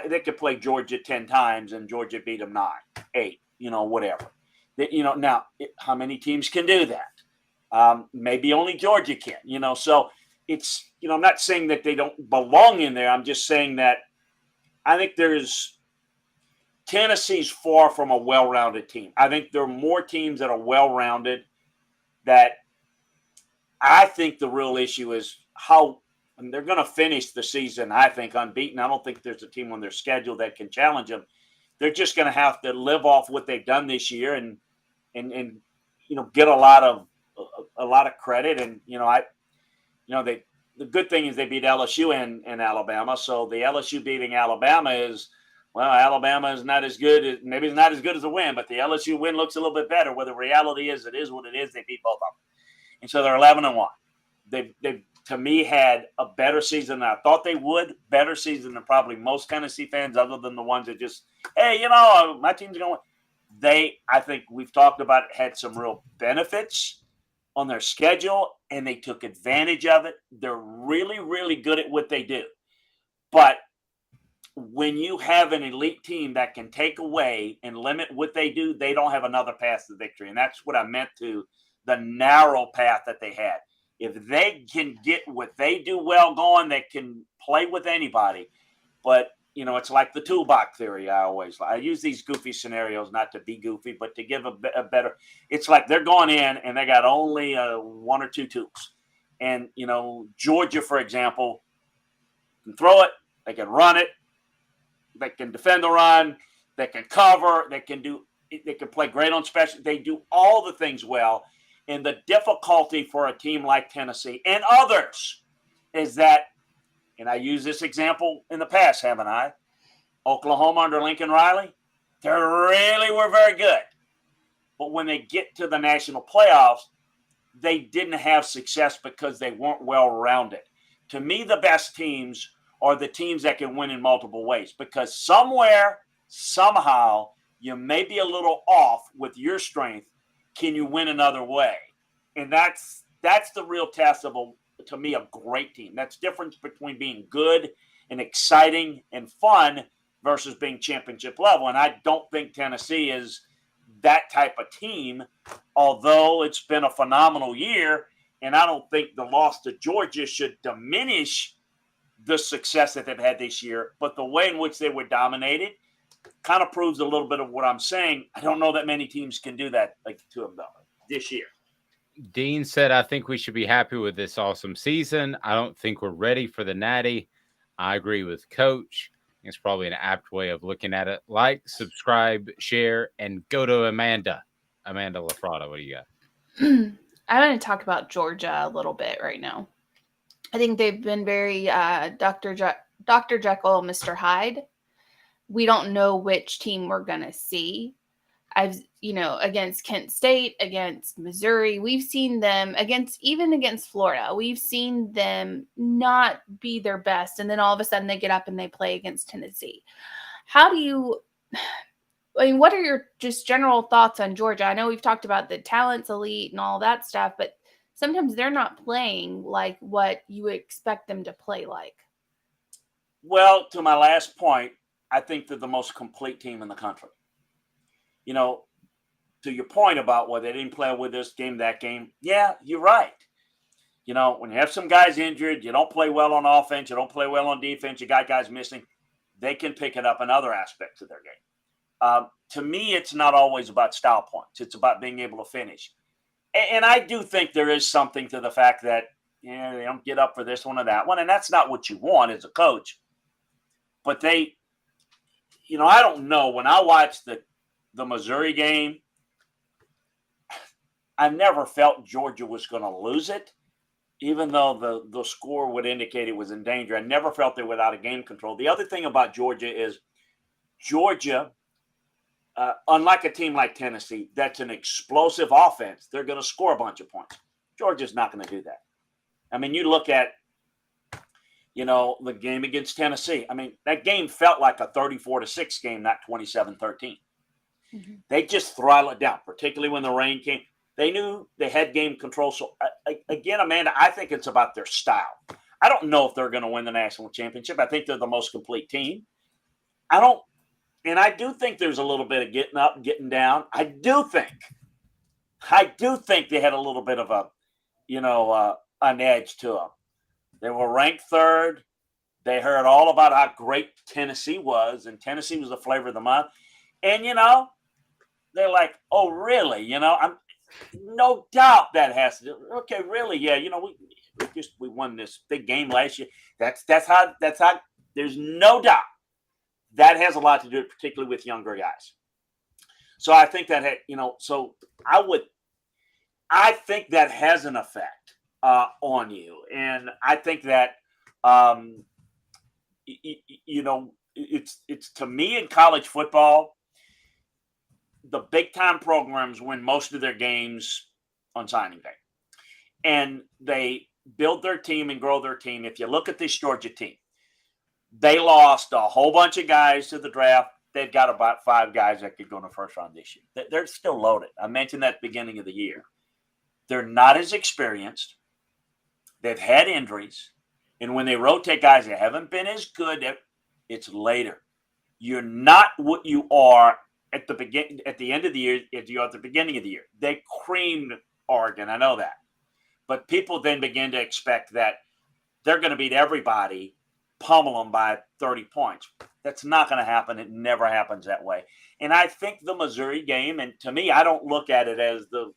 They could play Georgia 10 times and Georgia beat them 9, 8, whatever. Now, how many teams can do that? Maybe only Georgia can, so it's, I'm not saying that they don't belong in there. I'm just saying that I think Tennessee's far from a well-rounded team. I think there are more teams that are well-rounded that I think the real issue is how they're going to finish the season, I think, unbeaten. I don't think there's a team on their schedule that can challenge them. They're just going to have to live off what they've done this year and get a lot of credit. And the good thing is they beat LSU and Alabama. So the LSU beating Alabama is, well, Alabama is not as good. Maybe it's not as good as a win, but the LSU win looks a little bit better. Where the reality is, it is what it is. They beat both of them, and so they're 11-1. They've to me had a better season than I thought they would. Better season than probably most Tennessee fans, other than the ones that just, hey, my team's going. I think we've talked about it, had some real benefits on their schedule, and they took advantage of it. They're really, really good at what they do. But when you have an elite team that can take away and limit what they do, they don't have another path to victory. And that's what I meant to the narrow path that they had. If they can get what they do well going, they can play with anybody. But, it's like the toolbox theory. I use these goofy scenarios, not to be goofy, but to give a better, it's like they're going in and they got only 1 or 2 tools. And, Georgia, for example, can throw it, they can run it, they can defend the run, they can cover, they can play great on special. They do all the things well. And the difficulty for a team like Tennessee and others is that, and I used this example in the past, haven't I? Oklahoma under Lincoln Riley, they really were very good. But when they get to the national playoffs, they didn't have success because they weren't well-rounded. To me, the best teams are the teams that can win in multiple ways, because somewhere, somehow, you may be a little off with your strength. Can you win another way? And that's the real test of, to me, a great team. That's the difference between being good and exciting and fun versus being championship level. And I don't think Tennessee is that type of team, although it's been a phenomenal year. And I don't think the loss to Georgia should diminish the success that they've had this year. But the way in which they were dominated kind of proves a little bit of what I'm saying. I don't know that many teams can do that like to them, though, this year. Dean said, I think we should be happy with this awesome season. I don't think we're ready for the Natty. I agree with Coach. It's probably an apt way of looking at it. Like, subscribe, share, and go to Amanda. Amanda LaFratta, what do you got? I want to talk about Georgia a little bit right now. I think they've been very Dr. Jekyll, Mr. Hyde. We don't know which team we're going to see. Against Kent State, against Missouri, we've seen them against Florida. We've seen them not be their best. And then all of a sudden they get up and they play against Tennessee. What are your just general thoughts on Georgia? I know we've talked about the talent's elite and all that stuff, but sometimes they're not playing like what you would expect them to play like. Well, to my last point, I think they're the most complete team in the country. To your point about they didn't play with this game, that game. Yeah, you're right. When you have some guys injured, you don't play well on offense, you don't play well on defense, you got guys missing, they can pick it up in other aspects of their game. To me, it's not always about style points. It's about being able to finish. And I do think there is something to the fact that, they don't get up for this one or that one. And that's not what you want as a coach. But they, I don't know. When I watched the Missouri game, I never felt Georgia was going to lose it, even though the score would indicate it was in danger. I never felt they were out of game control. The other thing about Georgia is unlike a team like Tennessee, that's an explosive offense. They're going to score a bunch of points. Georgia's not going to do that. I mean, you look at, the game against Tennessee. I mean, that game felt like a 34-6 game, not 27-13. Mm-hmm. They just throttled it down, particularly when the rain came. They knew they had game control. So, again, Amanda, I think it's about their style. I don't know if they're going to win the national championship. I think they're the most complete team. And I do think there's a little bit of getting up, getting down. I do think they had a little bit of an edge to them. They were ranked third. They heard all about how great Tennessee was, and Tennessee was the flavor of the month. And, they're like, oh, really? I'm no doubt that has to do. Okay, really? Yeah, we won this big game last year. That's how there's no doubt. That has a lot to do, particularly with younger guys. So I think that, I think that has an effect on you. And I think that, it's to me in college football, the big time programs win most of their games on signing day. And they build their team and grow their team. If you look at this Georgia team, they lost a whole bunch of guys to the draft. They've got about 5 guys that could go in the first round this year. They're still loaded. I mentioned that at the beginning of the year. They're not as experienced. They've had injuries. And when they rotate guys that haven't been as good, it's later. You're not what you are at the end of the year as you are at the beginning of the year. They creamed Oregon. I know that. But people then begin to expect that they're going to beat everybody, pummel them by 30 points. That's not going to happen. It never happens that way. And I think the Missouri game, and to me, I don't look at it as the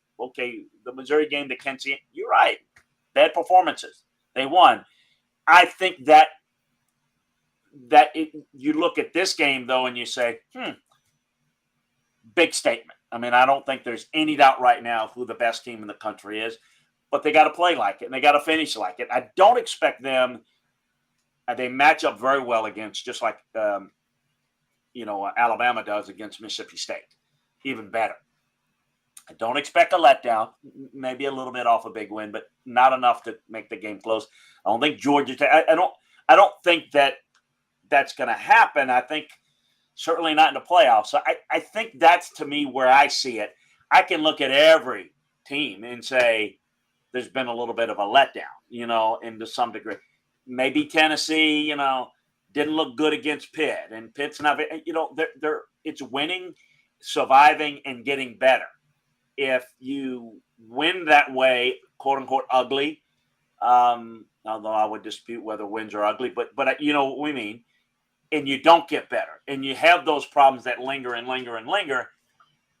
Missouri game that Kent State, you're right. Bad performances. They won. I think that you look at this game, though, and you say, big statement. I mean, I don't think there's any doubt right now who the best team in the country is, but they got to play like it, and they got to finish like it. I don't expect them – they match up very well against, just like Alabama does against Mississippi State, even better. I don't expect a letdown, maybe a little bit off a big win, but not enough to make the game close. I don't think Georgia. I don't think that's going to happen. I think certainly not in the playoffs. So I think that's to me where I see it. I can look at every team and say there's been a little bit of a letdown, and to some degree. Maybe Tennessee, didn't look good against Pitt, and Pitt's not, it's winning, surviving, and getting better. if you win that way, quote unquote, ugly, although I would dispute whether wins are ugly, but you know what we mean, and you don't get better, and you have those problems that linger and linger and linger,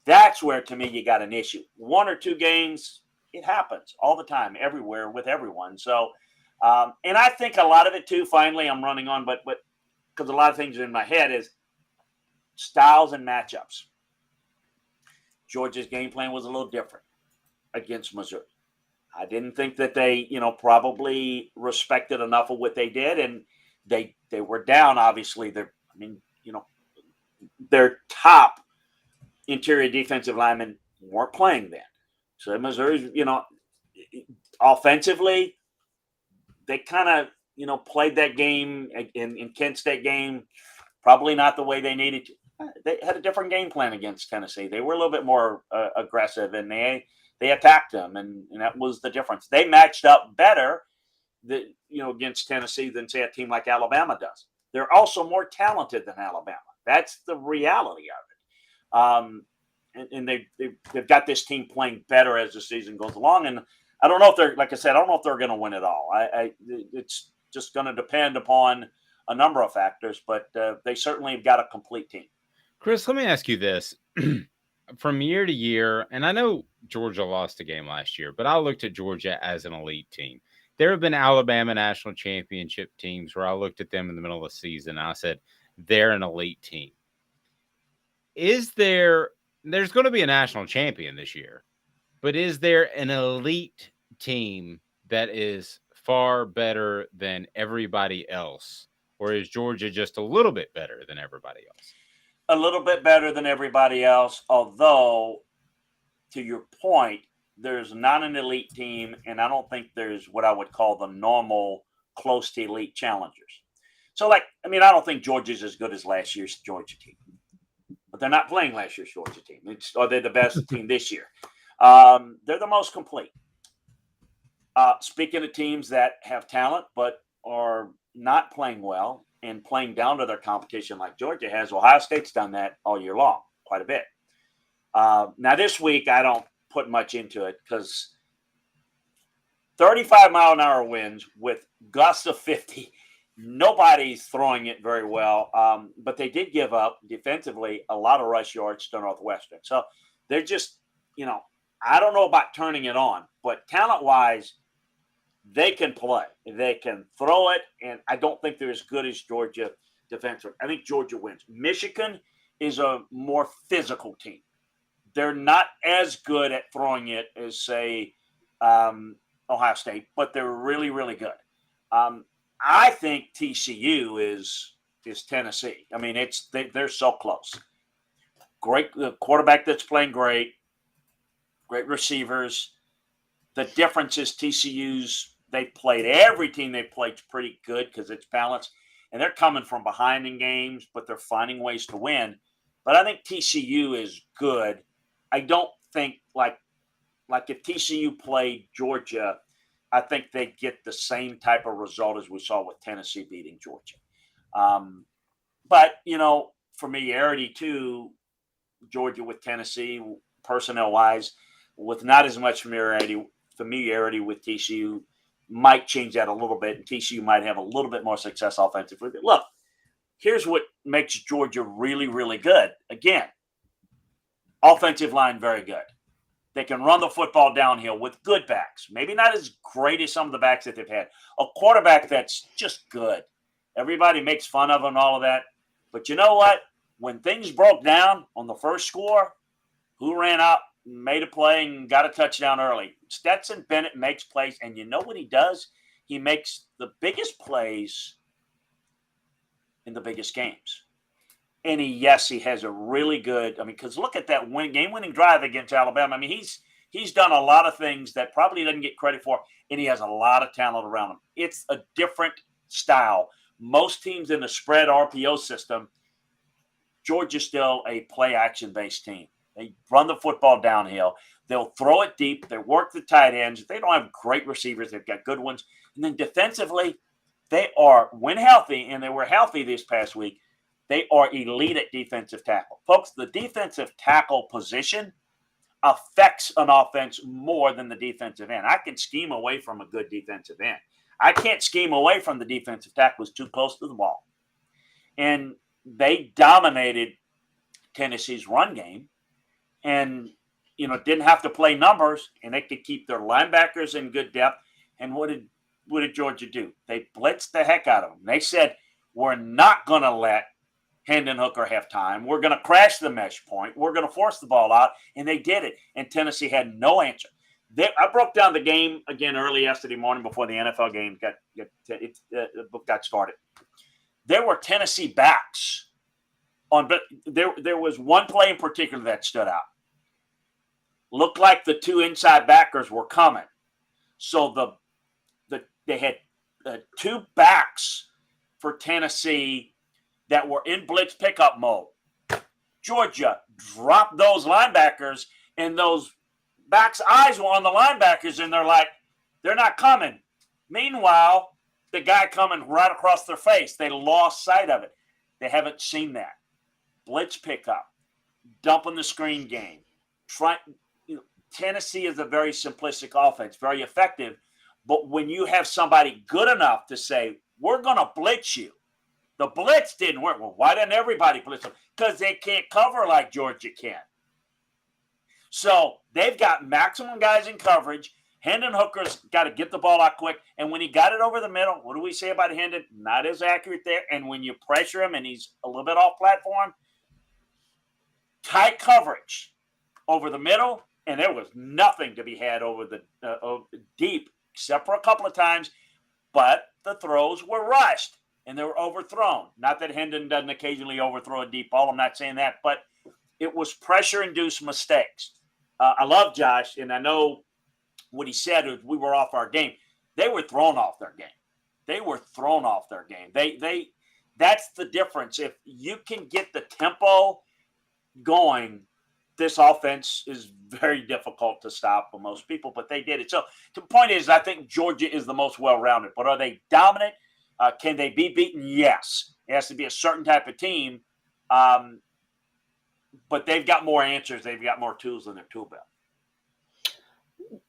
that's where, to me, you got an issue. 1 or 2 games, it happens all the time, everywhere, with everyone. So, and I think a lot of it, too, finally, I'm running on, but because a lot of things in my head is styles and matchups. Georgia's game plan was a little different against Missouri. I didn't think that they, probably respected enough of what they did, and they were down. Obviously, their top interior defensive linemen weren't playing then. So Missouri, offensively, they kind of, played that game in Kent State game, probably not the way they needed to. They had a different game plan against Tennessee. They were a little bit more aggressive, and they attacked them, and that was the difference. They matched up better, against Tennessee than, say, a team like Alabama does. They're also more talented than Alabama. That's the reality of it. And they've got this team playing better as the season goes along. And I don't know if they're, like I said, I don't know if they're going to win it all. It's just going to depend upon a number of factors, but they certainly have got a complete team. Chris, let me ask you this. From year to year, and I know Georgia lost a game last year, but I looked at Georgia as an elite team. There have been Alabama national championship teams where I looked at them in the middle of the season and I said, they're an elite team. There's going to be a national champion this year, but is there an elite team that is far better than everybody else? Or is Georgia just a little bit better than everybody else? A little bit better than everybody else, although, to your point, there's not an elite team, and I don't think there's what I would call the normal close to elite challengers. So, I don't think Georgia's as good as last year's Georgia team. But they're not playing last year's Georgia team. Are they the best team this year? They're the most complete. Speaking of teams that have talent but are not playing well and playing down to their competition like Georgia has, Ohio State's done that all year long, quite a bit. Now, this week, I don't put much into it because 35-mile-an-hour winds with gusts of 50, nobody's throwing it very well. But they did give up defensively a lot of rush yards to Northwestern. So they're just, I don't know about turning it on, but talent-wise, they can play. They can throw it, and I don't think they're as good as Georgia defensively. I think Georgia wins. Michigan is a more physical team. They're not as good at throwing it as, say, Ohio State, but they're really, really good. I think TCU is Tennessee. I mean, they're so close. Great quarterback that's playing great receivers. The difference is every team they played pretty good because it's balanced, and they're coming from behind in games, but they're finding ways to win. But I think TCU is good. I don't think like if TCU played Georgia, I think they get the same type of result as we saw with Tennessee beating Georgia. But, familiarity too, Georgia with Tennessee, personnel-wise, with not as much familiarity with TCU might change that a little bit, and TCU might have a little bit more success offensively. But look, here's what makes Georgia really, really good. Again, offensive line, very good. They can run the football downhill with good backs. Maybe not as great as some of the backs that they've had. A quarterback that's just good. Everybody makes fun of him and all of that. But you know what? When things broke down on the first score, who ran up, made a play, and got a touchdown early? Stetson Bennett makes plays, and you know what he does? He makes the biggest plays in the biggest games. And he has a really good, because look at that game-winning drive against Alabama. He's done a lot of things that probably doesn't get credit for, and he has a lot of talent around him. It's a different style. Most teams in the spread RPO system, Georgia's still a play-action-based team. They run the football downhill. They'll throw it deep. They work the tight ends. They don't have great receivers. They've got good ones. And then defensively, they are, when healthy, and they were healthy this past week, they are elite at defensive tackle. Folks, the defensive tackle position, affects an offense more than the defensive end. I can scheme away from a good defensive end. I can't scheme away from the defensive tackle who's too close to the ball. And they dominated Tennessee's run game and, didn't have to play numbers, and they could keep their linebackers in good depth. And what did Georgia do? They blitzed the heck out of them. They said, we're not going to let Hendon Hooker have time. We're going to crash the mesh point. We're going to force the ball out. And they did it. And Tennessee had no answer. I broke down the game again early yesterday morning before the NFL game got started. There were Tennessee backs but there was one play in particular that stood out. Looked like the two inside backers were coming. So they had two backs for Tennessee that were in blitz pickup mode. Georgia dropped those linebackers, and those backs' eyes were on the linebackers, and they're like, they're not coming. Meanwhile, the guy coming right across their face, they lost sight of it. They haven't seen that. Blitz pickup, dumping the screen game. Tennessee is a very simplistic offense, very effective. But when you have somebody good enough to say, we're going to blitz you, the blitz didn't work. Well, why didn't everybody blitz them? Because they can't cover like Georgia can. So they've got maximum guys in coverage. Hendon Hooker's got to get the ball out quick. And when he got it over the middle, what do we say about Hendon? Not as accurate there. And when you pressure him and he's a little bit off platform, tight coverage over the middle. And there was nothing to be had over the deep, except for a couple of times. But the throws were rushed and they were overthrown. Not that Hendon doesn't occasionally overthrow a deep ball. I'm not saying that. But it was pressure-induced mistakes. I love Josh, and I know what he said was we were off our game. They were thrown off their game. That's the difference. If you can get the tempo going, this offense is very difficult to stop for most people, but they did it. So the point is, I think Georgia is the most well-rounded. But are they dominant? Can they be beaten? Yes. It has to be a certain type of team. But they've got more answers. They've got more tools in their tool belt.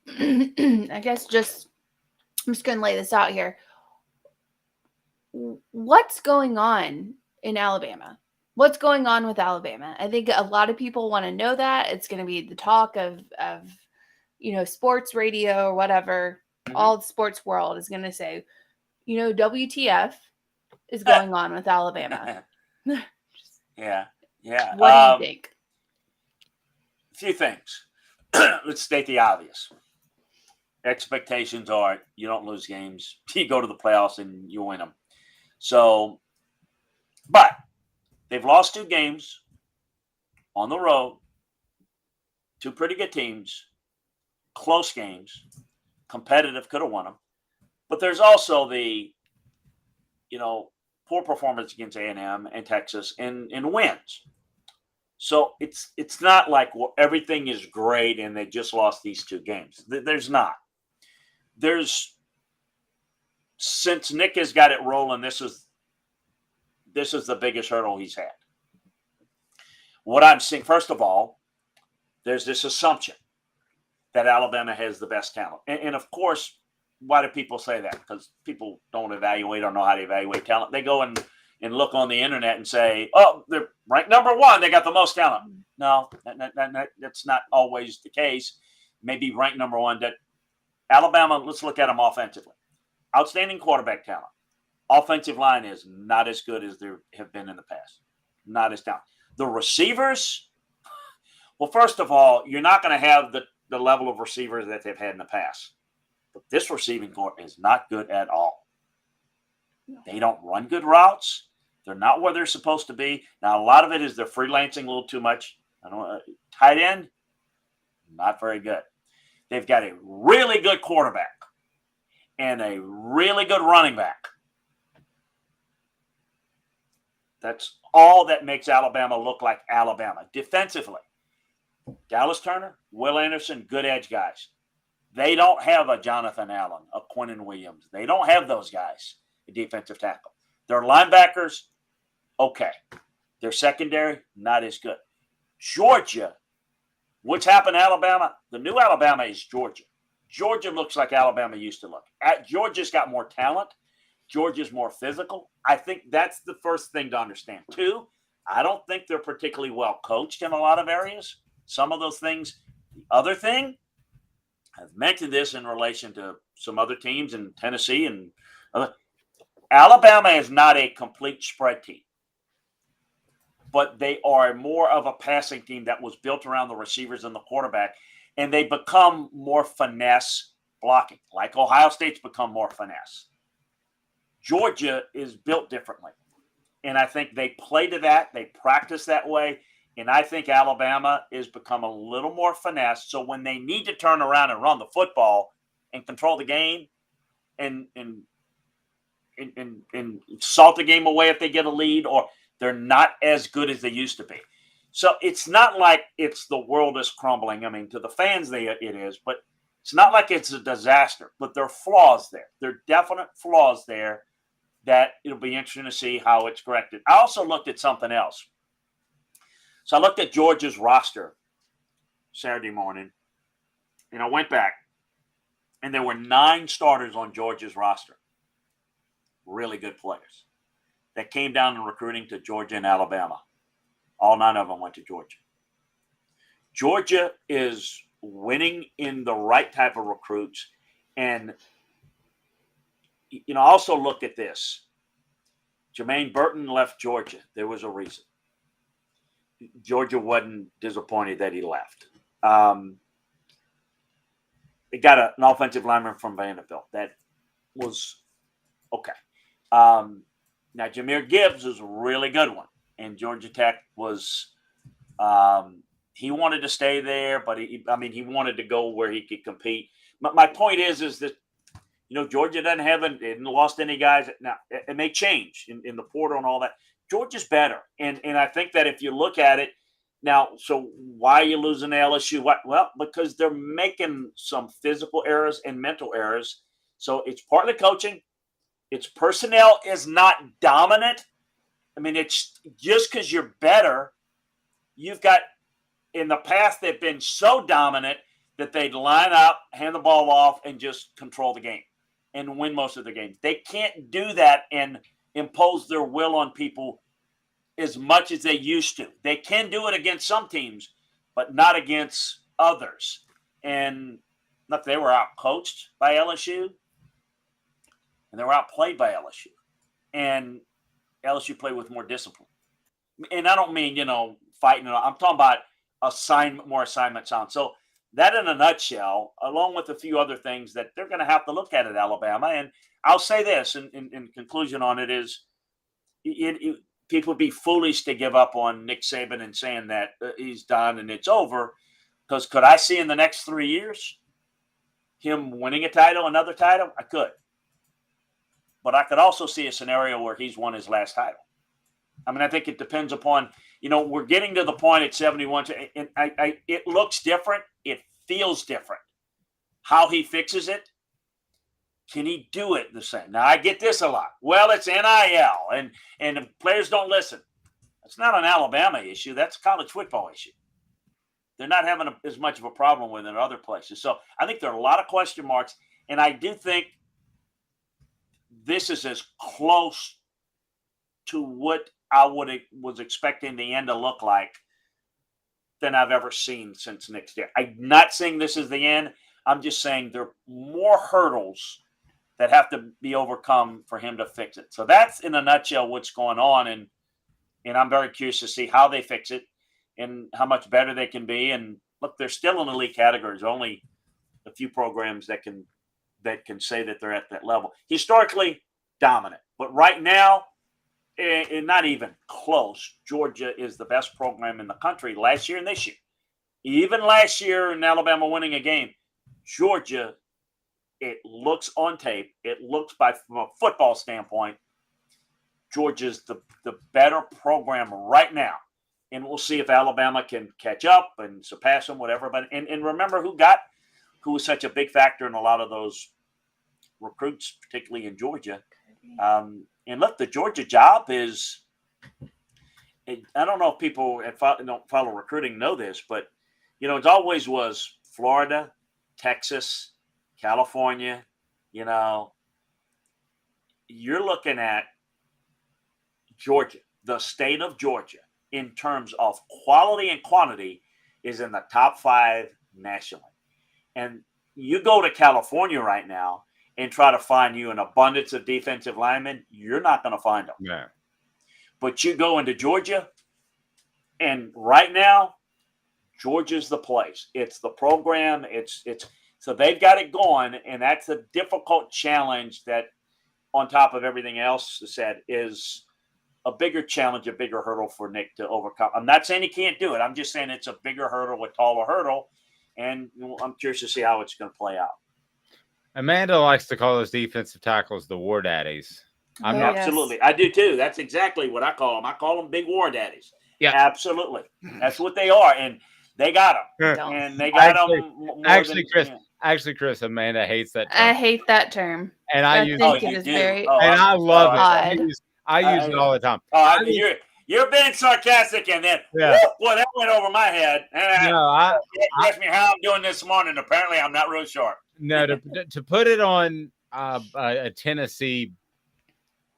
I guess I'm just going to lay this out here. What's going on in Alabama? What's going on with Alabama? I think a lot of people want to know that. It's going to be the talk of sports radio or whatever. Mm-hmm. All the sports world is going to say, WTF is going on with Alabama. Yeah. What do you think? A few things. Let's state the obvious. Expectations are you don't lose games. You go to the playoffs and you win them. So, but they've lost 2 games on the road, 2 pretty good teams, close games, competitive, could have won them. But there's also the, poor performance against A&M and Texas and wins. So it's not like everything is great and they just lost these 2 games. There's not. Since Nick has got it rolling, this is the biggest hurdle he's had. What I'm seeing, first of all, there's this assumption that Alabama has the best talent. And of course, why do people say that? Because people don't evaluate or know how to evaluate talent. They go and look on the internet and say, oh, they're ranked number 1. They got the most talent. No, that's not always the case. Maybe ranked number 1. That Alabama, let's look at them offensively. Outstanding quarterback talent. Offensive line is not as good as there have been in the past. Not as talented. The receivers, well, first of all, you're not going to have the level of receivers that they've had in the past. But this receiving corps is not good at all. They don't run good routes. They're not where they're supposed to be. Now, a lot of it is they're freelancing a little too much. Tight end, not very good. They've got a really good quarterback and a really good running back. That's all that makes Alabama look like Alabama. Defensively, Dallas Turner, Will Anderson, good edge guys. They don't have a Jonathan Allen, a Quinnen Williams. They don't have those guys, a defensive tackle. Their linebackers, okay. Their secondary, not as good. Georgia, What's happened to Alabama? The new Alabama is Georgia. Georgia looks like Alabama used to look. Georgia's got more talent. Georgia's more physical. I think that's the first thing to understand. Two, I don't think they're particularly well coached in a lot of areas. Some of those things. The other thing, I've mentioned this in relation to some other teams in Tennessee and other. Alabama is not a complete spread team, but they are more of a passing team that was built around the receivers and the quarterback, and they become more finesse blocking, like Ohio State's become more finesse. Georgia is built differently, and I think they play to that. They practice that way, and I think Alabama has become a little more finesse, so when they need to turn around and run the football and control the game and salt the game away if they get a lead, or they're not as good as they used to be. So it's not like it's the world is crumbling. I mean, to the fans, it is, but it's not like it's a disaster. But there are flaws there. There are definite flaws there that it'll be interesting to see how it's corrected. I also looked at something else. So I looked at Georgia's roster Saturday morning, and I went back, and there were 9 starters on Georgia's roster. Really good players that came down in recruiting to Georgia and Alabama. All 9 of them went to Georgia. Georgia is winning in the right type of recruits. And, I also looked at this. Jermaine Burton left Georgia. There was a reason. Georgia wasn't disappointed that he left. They got an offensive lineman from Vanderbilt. That was okay. Now, Jahmyr Gibbs is a really good one. And Georgia Tech was he wanted to stay there, but he wanted to go where he could compete. My point is that, Georgia hadn't lost any guys. Now, it may change in the portal and all that. Georgia's better. And I think that if you look at it now, so why are you losing to LSU? Well, because they're making some physical errors and mental errors. So it's partly coaching. Its personnel is not dominant. I mean, it's just because you're better. You've got, in the past, they've been so dominant that they'd line up, hand the ball off, and just control the game and win most of the games. They can't do that and impose their will on people as much as they used to. They can do it against some teams, but not against others. And look, they were out-coached by LSU. And they were outplayed by LSU. And LSU played with more discipline. And I don't mean, fighting. I'm talking about more assignment sound. So that in a nutshell, along with a few other things that they're going to have to look at Alabama. And I'll say this in conclusion on it is people would be foolish to give up on Nick Saban and saying that he's done and it's over. Because could I see in the next 3 years him winning a title, another title? I could. But I could also see a scenario where he's won his last title. I mean, I think it depends upon, we're getting to the point at 71, and it looks different. It feels different. How he fixes it, can he do it the same? Now, I get this a lot. Well, it's NIL, and the players don't listen. That's not an Alabama issue. That's a college football issue. They're not having as much of a problem with it in other places. So I think there are a lot of question marks, and I do think this is as close to what I was expecting the end to look like than I've ever seen since next year. I'm not saying this is the end. I'm just saying there are more hurdles that have to be overcome for him to fix it. So that's in a nutshell what's going on, and I'm very curious to see how they fix it and how much better they can be. And look, they're still in the elite categories. Only a few programs that can say that they're at that level. Historically dominant, but right now, and not even close, Georgia is the best program in the country last year and this year. Even last year in Alabama winning a game, Georgia, it looks on tape, it looks from a football standpoint, Georgia's the better program right now. And we'll see if Alabama can catch up and surpass them, whatever. But and remember who was such a big factor in a lot of those recruits, particularly in Georgia. And look, the Georgia job I don't know if people that don't follow recruiting know this, but You know, it always was Florida, Texas, California. You know, you're looking at Georgia, the state of Georgia, in terms of quality and quantity, is in the top 5 nationally. And you go to California right now and try to find you an abundance of defensive linemen, you're not going to find them. Yeah. But you go into Georgia, and right now, Georgia's the place. It's the program. It's so they've got it going, and that's a difficult challenge that, on top of everything else said, is a bigger challenge, a bigger hurdle for Nick to overcome. I'm not saying he can't do it. I'm just saying it's a bigger hurdle, a taller hurdle, and I'm curious to see how it's going to play out. Amanda likes to call those defensive tackles the war daddies. Absolutely. Yes. I do too. That's exactly what I call them. I call them big war daddies. Yeah, absolutely. That's what they are, and they got them. And they got them. Actually, Chris, Amanda hates that term. I hate that term. And I use think it is very I love odd. it. I use it all the time. You're being sarcastic, and then boy, that went over my head. Ask me how I'm doing this morning. Apparently, I'm not real sharp. No, to put it on a Tennessee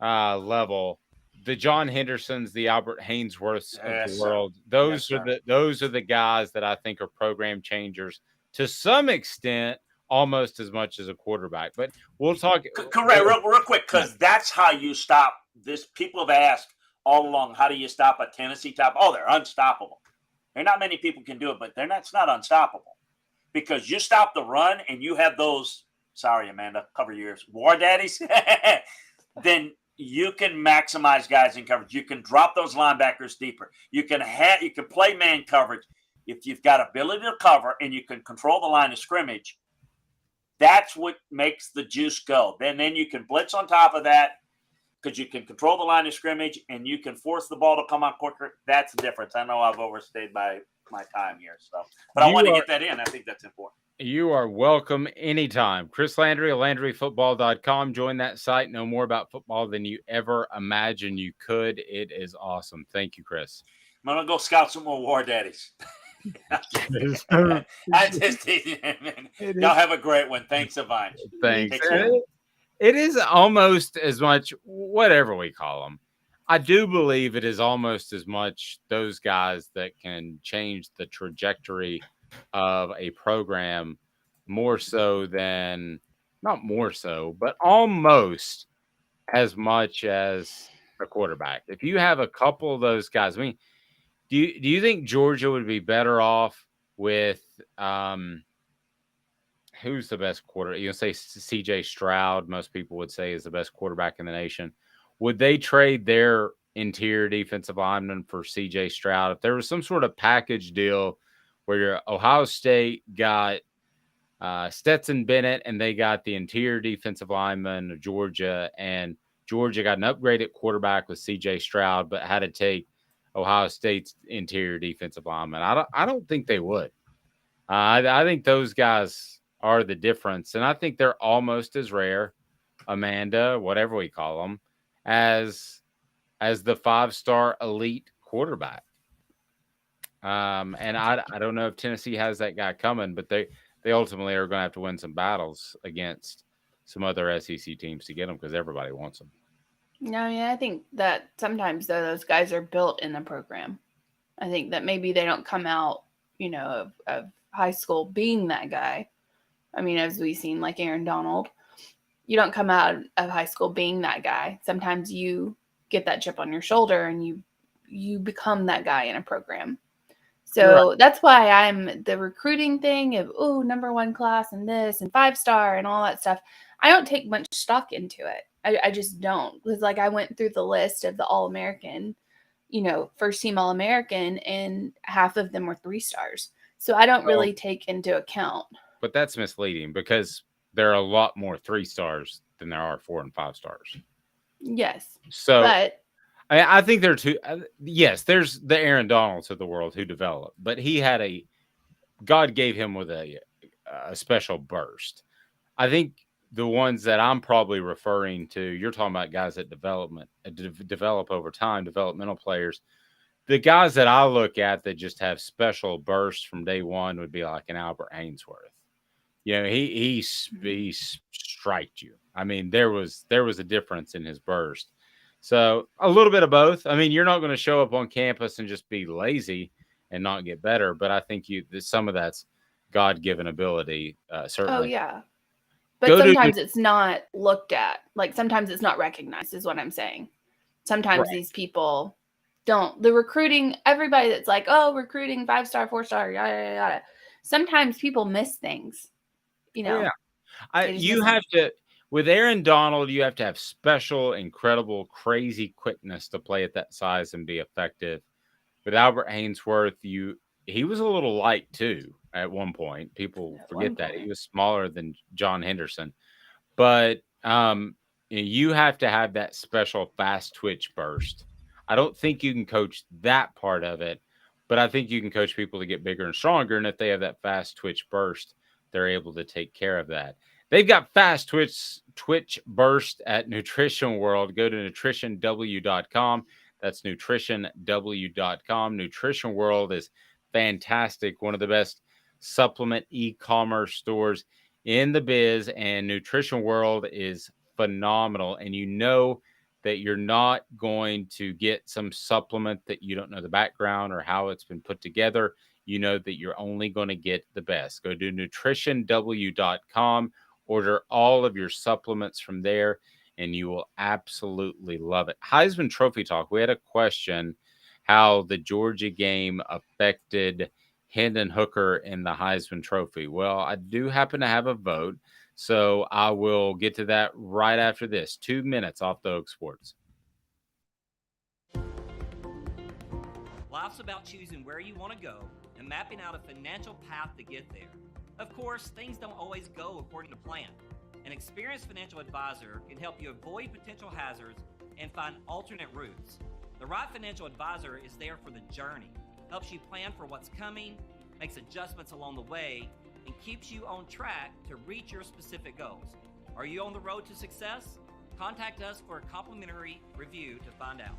level, the John Hendersons, the Albert Hainsworths of the world, those are the guys that I think are program changers to some extent, almost as much as a quarterback. But we'll talk. Correct, real quick, because that's how you stop this. People have asked all along, how do you stop a Tennessee type? Oh, they're unstoppable. There are not many people can do it, but it's not unstoppable, because you stop the run and you have those. Sorry, Amanda, cover your ears. War daddies. Then you can maximize guys in coverage. You can drop those linebackers deeper. You can play man coverage if you've got ability to cover and you can control the line of scrimmage. That's what makes the juice go. Then you can blitz on top of that, because you can control the line of scrimmage and you can force the ball to come out quicker. That's the difference. I know I've overstayed my time here, but I want to get that in. I think that's important. You are welcome anytime. Chris Landry of LandryFootball.com. Join that site. Know more about football than you ever imagined you could. It is awesome. Thank you, Chris. I'm going to go scout some more war daddies. I just y'all have a great one. Thanks a bunch. Thanks. It is almost as much, whatever we call them. I do believe it is almost as much those guys that can change the trajectory of a program, more so than, not more so, but almost as much as a quarterback. If you have a couple of those guys, I mean, do you think Georgia would be better off with who's the best quarterback? You say CJ Stroud, most people would say is the best quarterback in the nation. Would they trade their interior defensive lineman for CJ Stroud? If there was some sort of package deal where Ohio State got Stetson Bennett and they got the interior defensive lineman of Georgia, and Georgia got an upgraded quarterback with CJ Stroud, but had to take Ohio State's interior defensive lineman, I don't think they would. I think those guys are the difference, and I think they're almost as rare, Amanda, whatever we call them, as the 5-star elite quarterback. And I don't know if Tennessee has that guy coming, but they ultimately are going to have to win some battles against some other SEC teams to get them, because everybody wants them. No, I think that sometimes though those guys are built in the program. I think that maybe they don't come out, of high school being that guy. I mean, as we've seen, like Aaron Donald, you don't come out of high school being that guy. Sometimes you get that chip on your shoulder and you become that guy in a program. So That's why I'm the recruiting thing of, number 1 class and this and 5-star and all that stuff. I don't take much stock into it. I just don't. Because I went through the list of the All-American, first team All-American, and half of them were 3-stars. So I don't really take into account. But that's misleading, because there are a lot more 3-stars than there are 4 and 5 stars. Yes. So I think there are two. Yes, there's the Aaron Donalds of the world who developed, but God gave him with a special burst. I think the ones that I'm probably referring to, you're talking about guys that develop over time, developmental players. the guys that I look at that just have special bursts from day one would be like an Albert Ainsworth. He striked you. I mean, there was a difference in his burst. So a little bit of both. I mean, you're not going to show up on campus and just be lazy and not get better. But I think some of that's God-given ability. Certainly. Oh yeah. But sometimes it's not looked at. Like sometimes it's not recognized is what I'm saying. Sometimes these people don't. The recruiting, everybody that's like, oh, recruiting 5-star, 4-star, yada, yada, yada. Sometimes people miss things. Yeah. You have to, with Aaron Donald, you have to have special, incredible, crazy quickness to play at that size and be effective. With Albert Ainsworth, he was a little light too at one point. People forget that. He was smaller than John Henderson. But you have to have that special fast twitch burst. I don't think you can coach that part of it, but I think you can coach people to get bigger and stronger. And if they have that fast twitch burst, they're able to take care of that. They've got fast twitch burst at Nutrition World. Go to nutritionw.com. That's nutritionw.com. Nutrition World is fantastic. One of the best supplement e-commerce stores in the biz, and Nutrition World is phenomenal. And you know that you're not going to get some supplement that you don't know the background or how it's been put together. You know that you're only going to get the best. Go to nutritionw.com, order all of your supplements from there, and you will absolutely love it. Heisman Trophy Talk. We had a question how the Georgia game affected Hendon Hooker in the Heisman Trophy. Well, I do happen to have a vote, so I will get to that right after this. 2 minutes off the Hook Sports. Life's about choosing where you want to go and mapping out a financial path to get there. Of course, things don't always go according to plan. An experienced financial advisor can help you avoid potential hazards and find alternate routes. The right financial advisor is there for the journey, helps you plan for what's coming, makes adjustments along the way, and keeps you on track to reach your specific goals. Are you on the road to success? Contact us for a complimentary review to find out.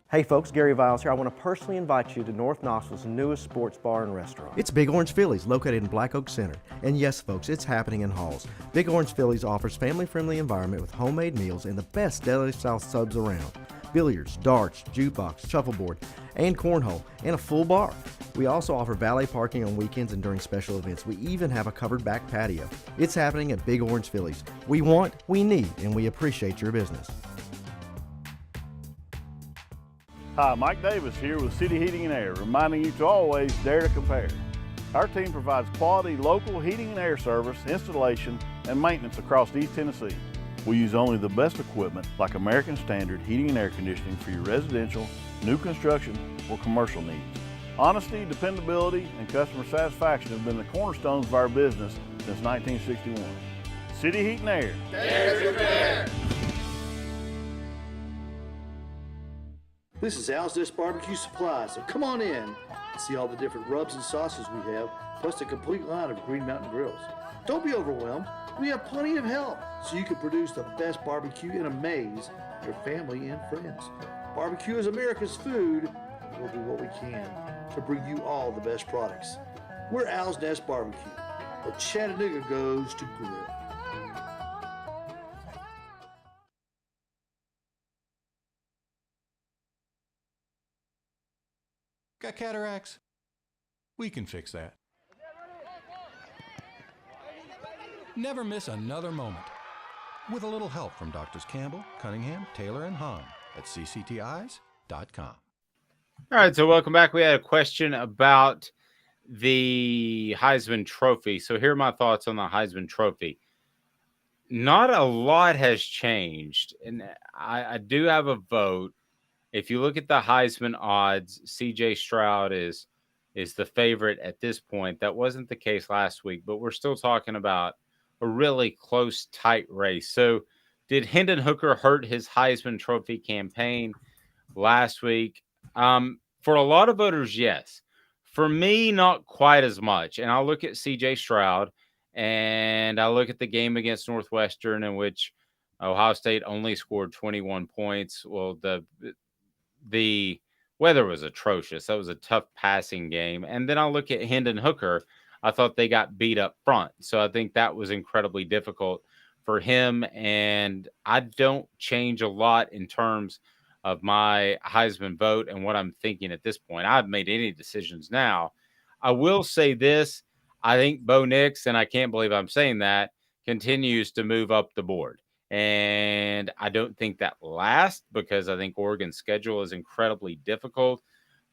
Hey folks, Gary Viles here. I want to personally invite you to North Knoxville's newest sports bar and restaurant. It's Big Orange Phillies, located in Black Oak Center. And yes folks, it's happening in Halls. Big Orange Phillies offers family-friendly environment with homemade meals and the best deli-style subs around. Billiards, darts, jukebox, shuffleboard, and cornhole, and a full bar. We also offer valet parking on weekends and during special events. We even have a covered back patio. It's happening at Big Orange Phillies. We want, we need, and we appreciate your business. Hi, Mike Davis here with City Heating and Air, reminding you to always dare to compare. Our team provides quality local heating and air service, installation, and maintenance across East Tennessee. We use only the best equipment like American Standard heating and air conditioning for your residential, new construction, or commercial needs. Honesty, dependability, and customer satisfaction have been the cornerstones of our business since 1961. City Heat and Air. Dare to compare. This is Al's Nest Barbecue Supply, so come on in and see all the different rubs and sauces we have, plus a complete line of Green Mountain grills. Don't be overwhelmed. We have plenty of help so you can produce the best barbecue and amaze your family and friends. Barbecue is America's food. We'll do what we can to bring you all the best products. We're Al's Nest Barbecue, where Chattanooga goes to grill. Got cataracts? We can fix that. Never miss another moment. With a little help from Doctors Campbell, Cunningham, Taylor, and Hahn at cctis.com. All right, so welcome back. We had a question about the Heisman Trophy. So here are my thoughts on the Heisman Trophy. Not a lot has changed, and I do have a vote. If you look at the Heisman odds, C.J. Stroud is the favorite at this point. That wasn't the case last week, but we're still talking about a really close, tight race. So did Hendon Hooker hurt his Heisman Trophy campaign last week? For a lot of voters, yes. For me, not quite as much. And I'll look at C.J. Stroud, and I look at the game against Northwestern in which Ohio State only scored 21 points. Well, the weather was atrocious. That was a tough passing game. And then I look at Hendon Hooker. I thought they got beat up front. So I think that was incredibly difficult for him. And I don't change a lot in terms of my Heisman vote and what I'm thinking at this point. I haven't made any decisions now. I will say this. I think Bo Nix, and I can't believe I'm saying that, continues to move up the board. And I don't think that lasts because I think Oregon's schedule is incredibly difficult.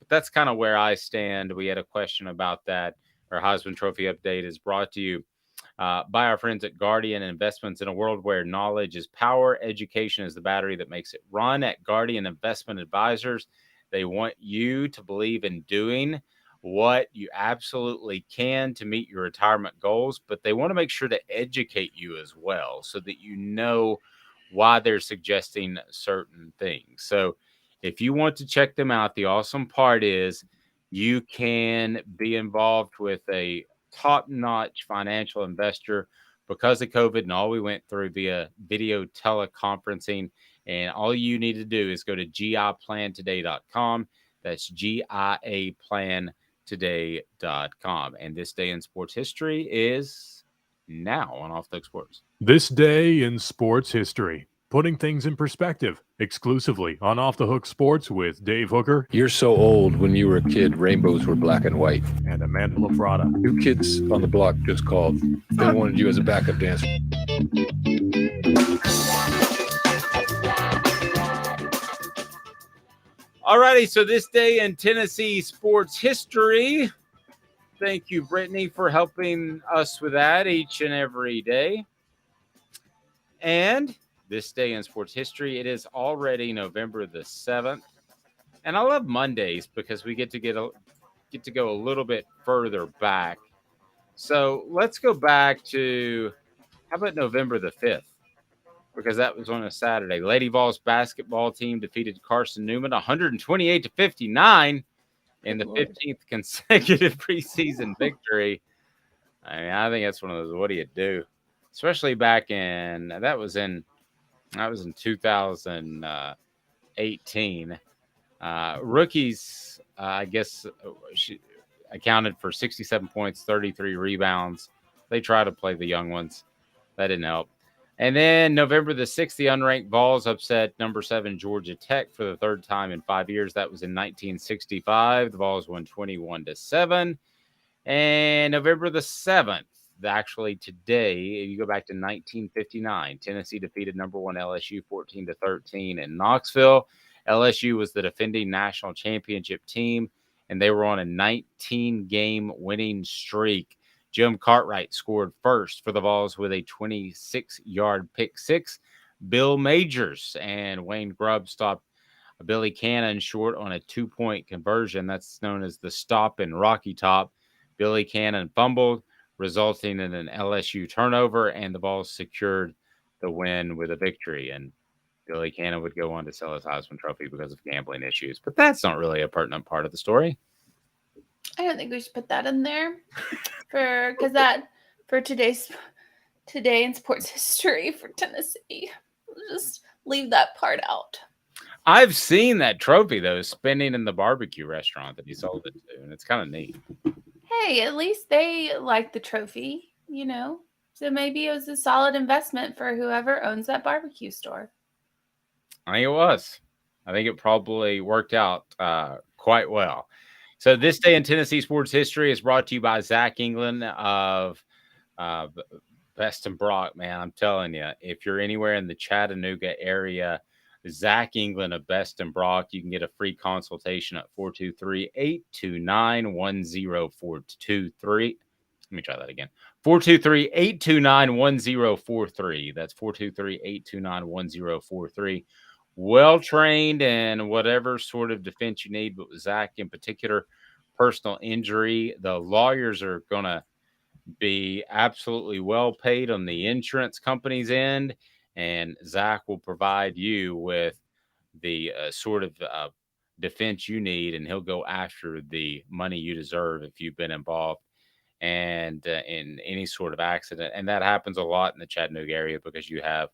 But that's kind of where I stand. We had a question about that. Our Heisman Trophy update is brought to you by our friends at Guardian Investments. In a world where knowledge is power, education is the battery that makes it run. At Guardian Investment Advisors, they want you to believe in doing what you absolutely can to meet your retirement goals, but they want to make sure to educate you as well so that you know why they're suggesting certain things. So if you want to check them out, the awesome part is you can be involved with a top-notch financial investor because of COVID and all we went through via video teleconferencing. And all you need to do is go to GIPlantoday.com. That's GIAPlantoday.com. And this day in sports history is now on Off the Hook Sports. This day in sports history, putting things in perspective, exclusively on Off the Hook Sports with Dave Hooker. You're so old. When you were a kid, rainbows were black and white. And Amanda LaFratta. New Kids on the Block just called. They wanted you as a backup dancer. All righty, so this day in Tennessee sports history. Thank you, Brittany, for helping us with that each and every day. And this day in sports history, it is already November the 7th. And I love Mondays because we get to go a little bit further back. So let's go back to, how about November the 5th? Because that was on a Saturday. Lady Vols basketball team defeated Carson Newman 128-59 in the 15th consecutive preseason victory. I mean, I think that's one of those, what do you do? Especially back in, that was in 2018. Rookies, I guess, she accounted for 67 points, 33 rebounds. They try to play the young ones. That didn't help. And then November the 6th, the unranked Vols upset number 7 Georgia Tech for the third time in 5 years. That was in 1965. The Vols won 21-7. And November the 7th, actually today, you go back to 1959, Tennessee defeated number 1 LSU 14-13 in Knoxville. LSU was the defending national championship team, and they were on a 19-game winning streak. Jim Cartwright scored first for the Vols with a 26-yard pick six. Bill Majors and Wayne Grubb stopped Billy Cannon short on a 2-point conversion. That's known as the stop in Rocky Top. Billy Cannon fumbled, resulting in an LSU turnover, and the Vols secured the win with a victory. And Billy Cannon would go on to sell his Heisman Trophy because of gambling issues. But that's not really a pertinent part of the story. I don't think we should put that in there for today in sports history for Tennessee. We'll just leave that part out. I've seen that trophy, though, spinning in the barbecue restaurant that he sold it to, and it's kind of neat. Hey, at least they like the trophy, you know? So maybe it was a solid investment for whoever owns that barbecue store. I think it was. I think it probably worked out quite well. So this day in Tennessee sports history is brought to you by Zach England of Best and Brock. Man, I'm telling you, if you're anywhere in the Chattanooga area, Zach England of Best and Brock, you can get a free consultation at 423-829-1043. Let me try that again. 423-829-1043. That's 423-829-1043. Well-trained in whatever sort of defense you need, but with Zach in particular, personal injury, the lawyers are going to be absolutely well paid on the insurance company's end, and Zach will provide you with the sort of defense you need, and he'll go after the money you deserve if you've been involved and in any sort of accident. And that happens a lot in the Chattanooga area because you have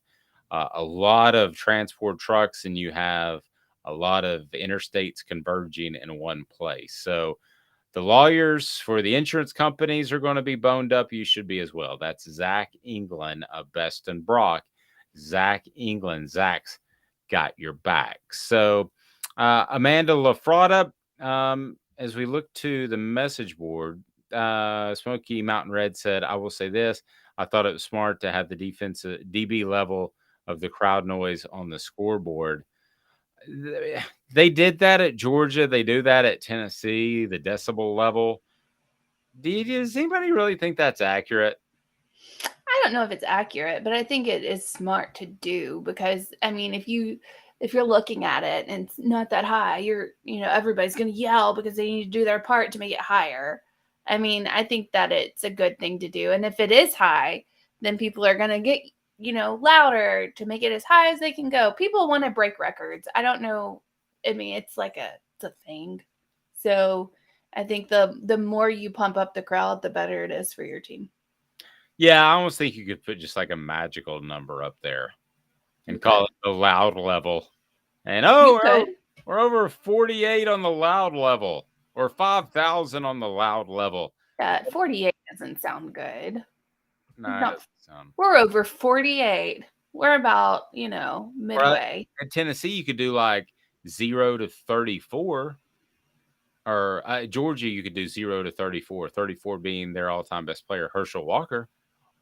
a lot of transport trucks and you have a lot of interstates converging in one place. So the lawyers for the insurance companies are going to be boned up. You should be as well. That's Zach England of Best and Brock. Zach England. Zach's got your back. So Amanda LaFratta, as we look to the message board, Smoky Mountain Red said, I will say this. I thought it was smart to have the defensive DB level of the crowd noise on the scoreboard. They did that at Georgia. They do that at Tennessee, the decibel level. Does anybody really think that's accurate? I don't know if it's accurate, but I think it is smart to do because, I mean, if you're looking at it and it's not that high, everybody's going to yell because they need to do their part to make it higher. I mean, I think that it's a good thing to do. And if it is high, then people are going to get, louder to make it as high as they can go. People want to break records. I don't know. I mean, it's a thing. So I think the more you pump up the crowd, the better it is for your team. Yeah, I almost think you could put just like a magical number up there and call it the loud level. And we're over 48 on the loud level or 5,000 on the loud level. 48 doesn't sound good. No, we're over 48. We're about, midway. In Tennessee, you could do like 0 to 34. Or Georgia, you could do 0 to 34. 34 being their all-time best player, Herschel Walker.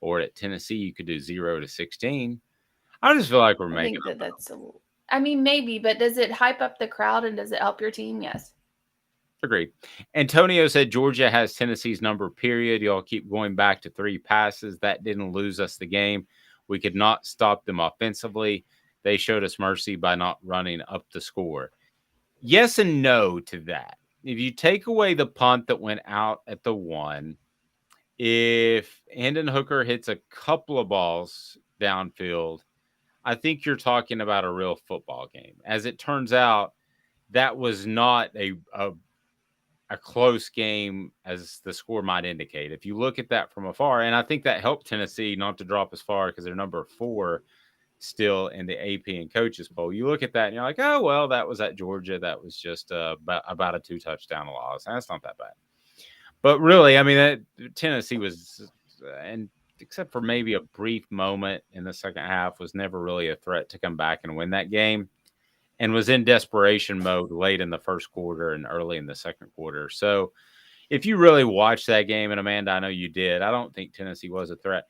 Or at Tennessee, you could do 0 to 16. I just feel like we're making. I think that's maybe, but does it hype up the crowd and does it help your team? Yes. Agreed. Antonio said Georgia has Tennessee's number, period. Y'all keep going back to 3 passes. That didn't lose us the game. We could not stop them offensively. They showed us mercy by not running up the score. Yes and no to that. If you take away the punt that went out at the 1, if Hendon Hooker hits a couple of balls downfield, I think you're talking about a real football game. As it turns out, that was not a close game as the score might indicate. If you look at that from afar, and I think that helped Tennessee not to drop as far because they're number 4 still in the AP and coaches poll. You look at that and you're like, oh, well, that was at Georgia. That was just about a 2-touchdown loss. That's not that bad. But really, I mean, Tennessee was, and except for maybe a brief moment in the second half, was never really a threat to come back and win that game, and was in desperation mode late in the first quarter and early in the second quarter. So if you really watched that game, and Amanda, I know you did, I don't think Tennessee was a threat.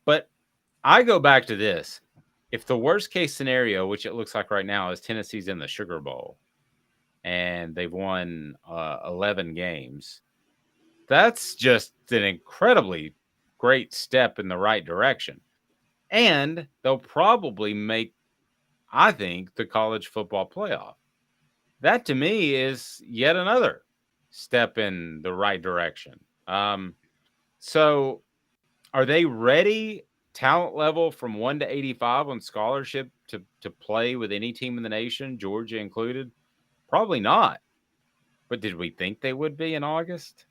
But I go back to this. If the worst case scenario, which it looks like right now, is Tennessee's in the Sugar Bowl and they've won 11 games, that's just an incredibly great step in the right direction. And they'll probably make, I think, the college football playoff. That to me is yet another step in the right direction. So are they ready, talent level from 1 to 85 on scholarship to play with any team in the nation, Georgia included? Probably not. But did we think they would be in August?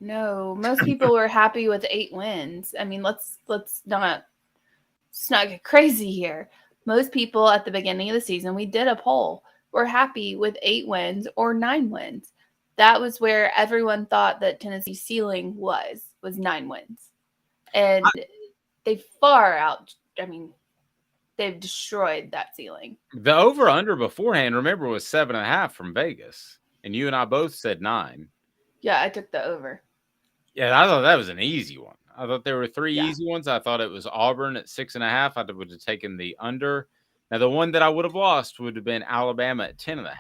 No. Most people were happy with 8 wins. I mean, let's not get crazy here. Most people at the beginning of the season, we did a poll, were happy with 8 wins or 9 wins. That was where everyone thought that Tennessee's ceiling was 9 wins. And they they've destroyed that ceiling. The over-under beforehand, remember, was 7.5 from Vegas. And you and I both said 9. Yeah, I took the over. Yeah, I thought that was an easy one. I thought there were 3 easy ones. I thought it was Auburn at 6.5. I would have taken the under. Now, the one that I would have lost would have been Alabama at 10.5.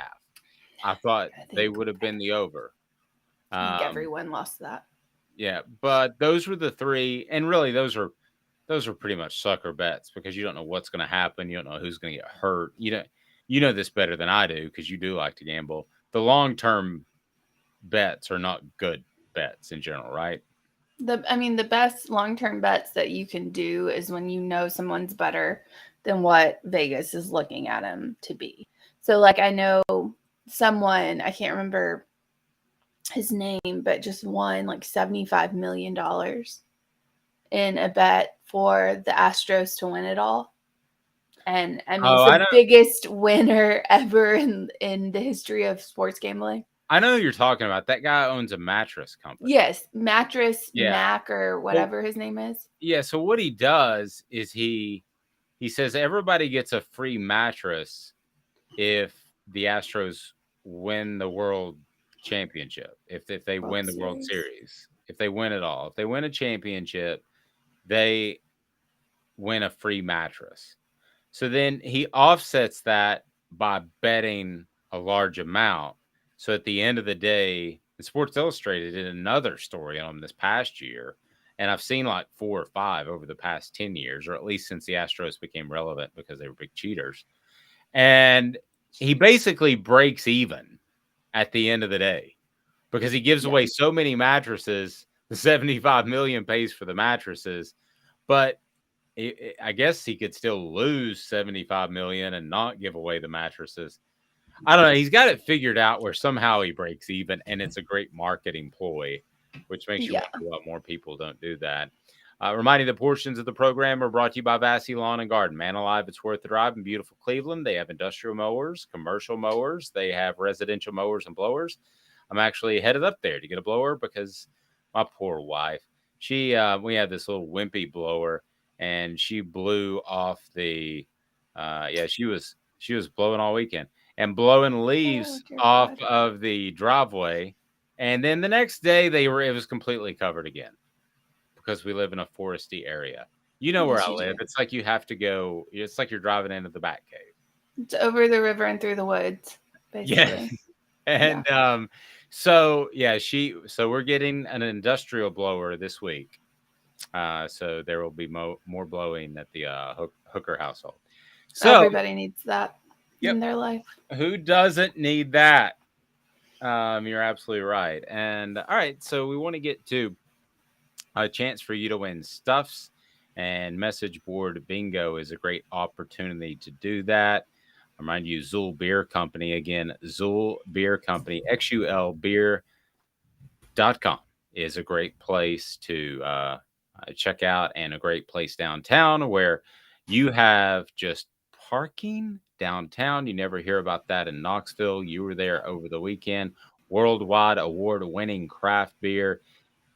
I thought they would have been the over. I think everyone lost that. Yeah, but those were the 3, and really those are pretty much sucker bets because you don't know what's going to happen. You don't know who's going to get hurt. You know this better than I do because you do like to gamble. The long-term bets are not good bets in general, right? The best long-term bets that you can do is when you know someone's better than what Vegas is looking at him to be. So, like, I know someone, I can't remember his name, but just won like $75 million in a bet for the Astros to win it all. And I mean, Oh, it's I the know. biggest winner ever in the history of sports gambling. I know who you're talking about. That guy owns a mattress company. Yes, Mattress Yeah. Mac or whatever his name is. Yeah. So what he does is he says everybody gets a free mattress if the Astros win the World Championship. If they win the World Series, if they win it all, if they win a championship, they win a free mattress. So then he offsets that by betting a large amount. So at the end of the day, Sports Illustrated did another story on him this past year. And I've seen like 4 or 5 over the past 10 years, or at least since the Astros became relevant because they were big cheaters. And he basically breaks even at the end of the day because he gives away so many mattresses. The 75 million pays for the mattresses, but I guess he could still lose 75 million and not give away the mattresses. I don't know. He's got it figured out where somehow he breaks even, and it's a great marketing ploy, which makes you wonder why more people don't do that. Reminding the portions of the program are brought to you by Vassy Lawn and Garden. Man alive, it's worth the drive in beautiful Cleveland. They have industrial mowers, commercial mowers. They have residential mowers and blowers. I'm actually headed up there to get a blower because my poor wife, we have this little wimpy blower, and she blew off the she was blowing all weekend and blowing leaves off of the driveway, and then the next day it was completely covered again because we live in a foresty area. You know where I live. It's like you have to go. It's like you're driving into the Bat Cave. It's over the river and through the woods, basically. And so we're getting an industrial blower this week. So there will be more blowing at the Hooker household. So everybody needs that in their life. Who doesn't need that? You're absolutely right. And all right, so we want to get to a chance for you to win stuffs, and message board bingo is a great opportunity to do that. I remind you, Zool Beer Company, again, Zool Beer Company, XUL Beer.com is a great place to check out, and a great place downtown where you have just parking downtown. You never hear about that in Knoxville. You were there over the weekend. Worldwide award-winning craft beer.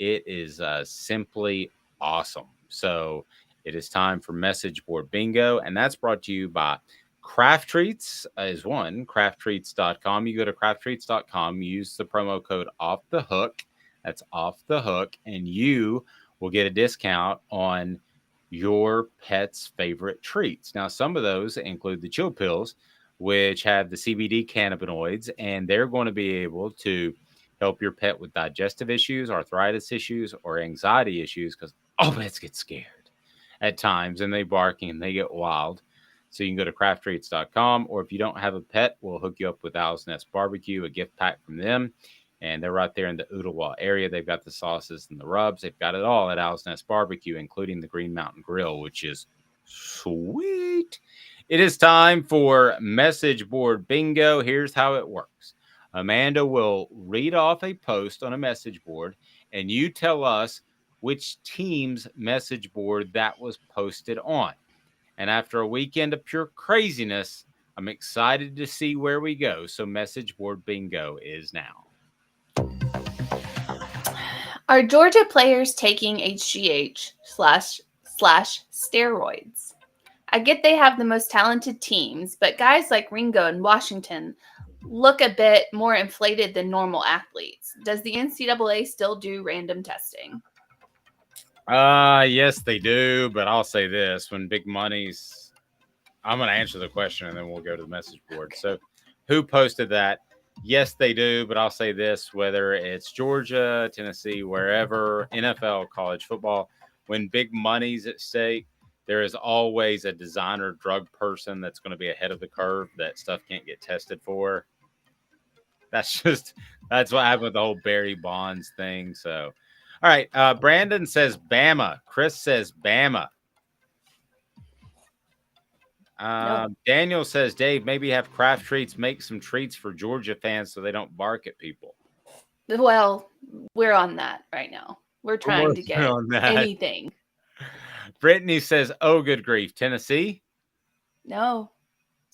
It is simply awesome. So it is time for message board bingo, and that's brought to you by Craft Treats is one, crafttreats.com. You go to crafttreats.com, use the promo code off the hook. That's off the hook, and you will get a discount on your pet's favorite treats. Now, some of those include the chill pills, which have the CBD cannabinoids, and they're going to be able to help your pet with digestive issues, arthritis issues, or anxiety issues, because all pets get scared at times and they bark and they get wild. So you can go to crafttreats.com, or if you don't have a pet, we'll hook you up with Owl's Nest Barbecue, a gift pack from them. And they're right there in the Ottawa area. They've got the sauces and the rubs. They've got it all at Owl's Nest Barbecue, including the Green Mountain Grill, which is sweet. It is time for message board bingo. Here's how it works. Amanda will read off a post on a message board, and you tell us which team's message board that was posted on. And after a weekend of pure craziness, I'm excited to see where we go. So message board bingo is now. Are Georgia players taking HGH / steroids? I get they have the most talented teams, but guys like Ringo and Washington look a bit more inflated than normal athletes. Does the NCAA still do random testing? Yes, they do, but I'll say this. When big money's... I'm going to answer the question, and then we'll go to the message board. So who posted that? Yes, they do, but I'll say this. Whether it's Georgia, Tennessee, wherever, NFL, college football, when big money's at stake, there is always a designer drug person that's going to be ahead of the curve that stuff can't get tested for. That's what happened with the whole Barry Bonds thing. So, all right. Brandon says Bama. Chris says Bama. Daniel says, Dave, maybe have Craft Treats make some treats for Georgia fans so they don't bark at people. Well, we're on that right now. We're trying to get anything. Brittany says, oh, good grief. Tennessee? No,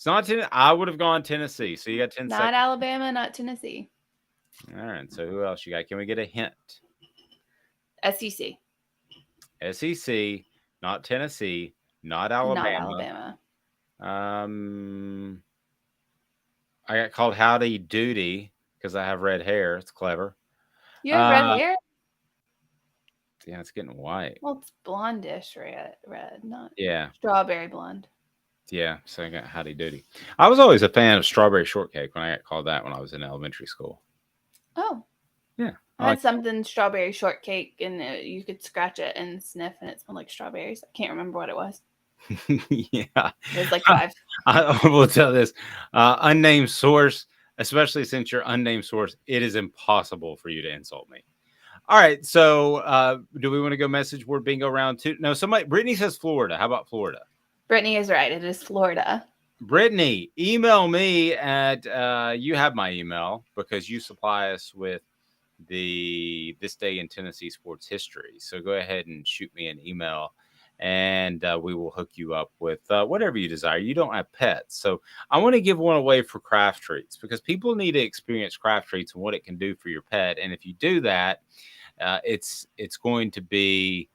It's not Tennessee. I would have gone Tennessee. So you got 10 not seconds. Alabama, not Tennessee. All right. So who else you got? Can we get a hint? SEC. SEC, not Tennessee, not Not Alabama. Alabama. I got called Howdy Doody because I have red hair. It's clever. You have red hair? Yeah, it's getting white. Well, it's blondish red, not strawberry blonde. Yeah, so I got Howdy Doody. I was always a fan of strawberry shortcake when I got called that when I was in elementary school. Oh. Yeah. I had something strawberry shortcake, and you could scratch it and sniff, and it smelled like strawberries. I can't remember what it was. Yeah. It was like 5. I will tell this. Unnamed source, especially since you're unnamed source, it is impossible for you to insult me. All right. So do we want to go message board bingo round 2? No, Brittany says Florida. How about Florida? Brittany is right. It is Florida. Brittany, email me at you have my email because you supply us with this day in Tennessee sports history. So go ahead and shoot me an email and we will hook you up with whatever you desire. You don't have pets. So I want to give one away for craft treats because people need to experience craft treats and what it can do for your pet. And if you do that, it's going to be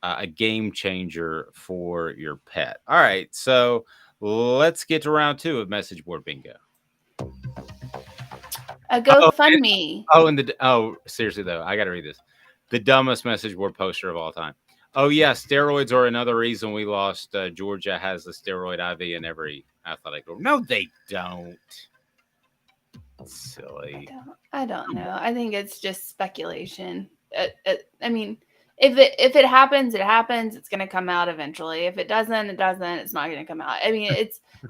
a game changer for your pet. All right. So let's get to round 2 of message board bingo. A GoFundMe. Seriously though, I got to read this. The dumbest message board poster of all time. Oh yeah, steroids are another reason we lost. Georgia has the steroid IV in every athletic group. No, they don't. Silly. I don't know. I think it's just speculation. I mean, if it happens, it happens. It's going to come out eventually. If it doesn't, it doesn't. It's not going to come out. I mean,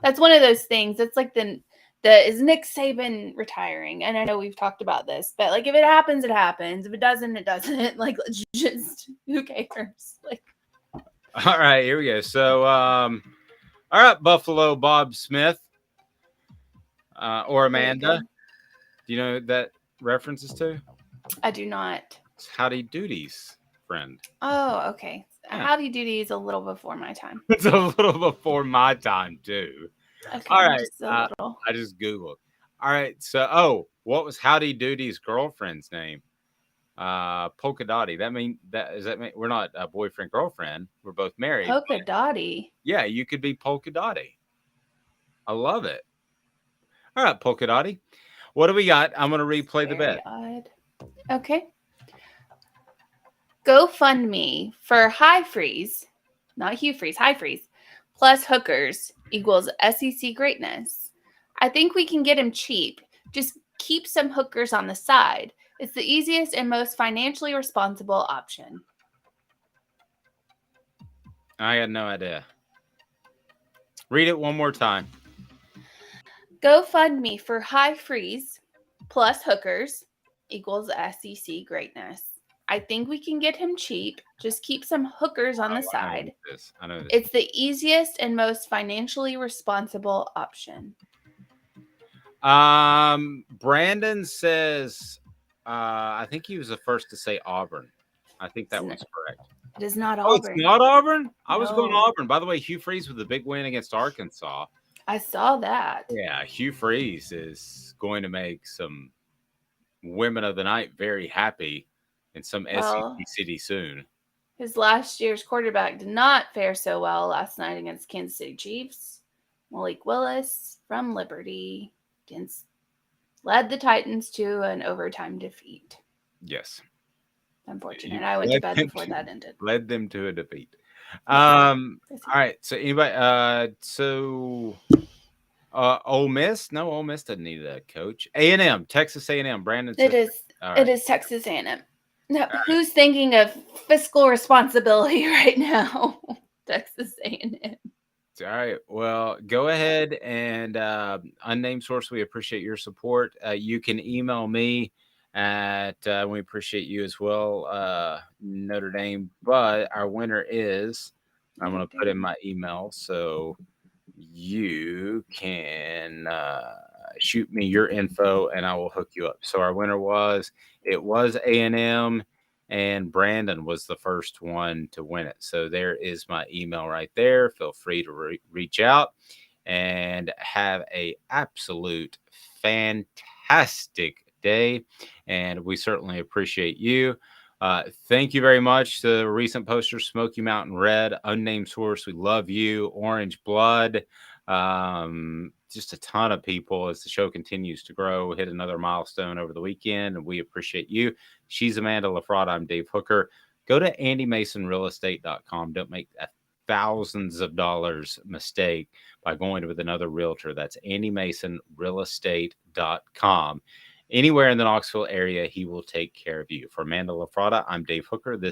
that's one of those things. It's like is Nick Saban retiring? And I know we've talked about this, but like if it happens, it happens. If it doesn't, it doesn't. Like just who cares? Like. All right, here we go. So, all right, Buffalo Bob Smith or Amanda. Do you know that references to? I do not. It's Howdy Doody's friend. Oh, okay. Yeah. Howdy Doody is a little before my time. It's a little before my time too. Okay, all right. Just a little. I just Googled. All right. So, what was Howdy Doody's girlfriend's name? Polka Dotty. Does that mean we're not a boyfriend girlfriend? We're both married. Polka Dotty. Yeah, you could be Polka Dotty. I love it. All right, Polka Dotty. What do we got? I'm going to replay the bet. Odd. Okay. GoFundMe for High Freeze, not Hugh Freeze, High Freeze, plus hookers equals SEC greatness. I think we can get him cheap. Just keep some hookers on the side. It's the easiest and most financially responsible option. I got no idea. Read it one more time. GoFundMe for High Freeze plus hookers equals SEC greatness. I think we can get him cheap. Just keep some hookers on the side. I know this. It's the easiest and most financially responsible option. Brandon says, I think he was the first to say Auburn. I think that was correct. It is not Auburn. It's not Auburn? I was No. going Auburn. By the way, Hugh Freeze with the big win against Arkansas. I saw that. Yeah, Hugh Freeze is going to make some women of the night very happy in some SEC city soon. His last year's quarterback did not fare so well last night against Kansas City Chiefs. Malik Willis from Liberty led the Titans to an overtime defeat. Yes. Unfortunate. I went to bed before that ended. Led them to a defeat. All right. So anybody? Ole Miss? No, Ole Miss doesn't need a coach. A&M, Texas A&M. Brandon. It is. All right. It is Texas A&M. No, who's thinking of fiscal responsibility right now? Texas A&M. All right. Well, go ahead and unnamed source. We appreciate your support. You can email me at we appreciate you as well, Notre Dame. But our winner is, I'm going to put in my email so you can shoot me your info and I will hook you up. So our winner was A&M. And Brandon was the first one to win it. So there is my email right there. Feel free to reach out. and have a absolute fantastic day. And we certainly appreciate you. Thank you very much to the recent poster, Smoky Mountain Red, Unnamed Source. We love you. Orange Blood. Just a ton of people as the show continues to grow. Hit another milestone over the weekend, and we appreciate you. She's Amanda LaFratta. I'm Dave Hooker. Go to andymasonrealestate.com. Don't make thousands of dollars mistake by going with another realtor. That's andymasonrealestate.com. Anywhere in the Knoxville area, he will take care of you. For Amanda LaFratta, I'm Dave Hooker. This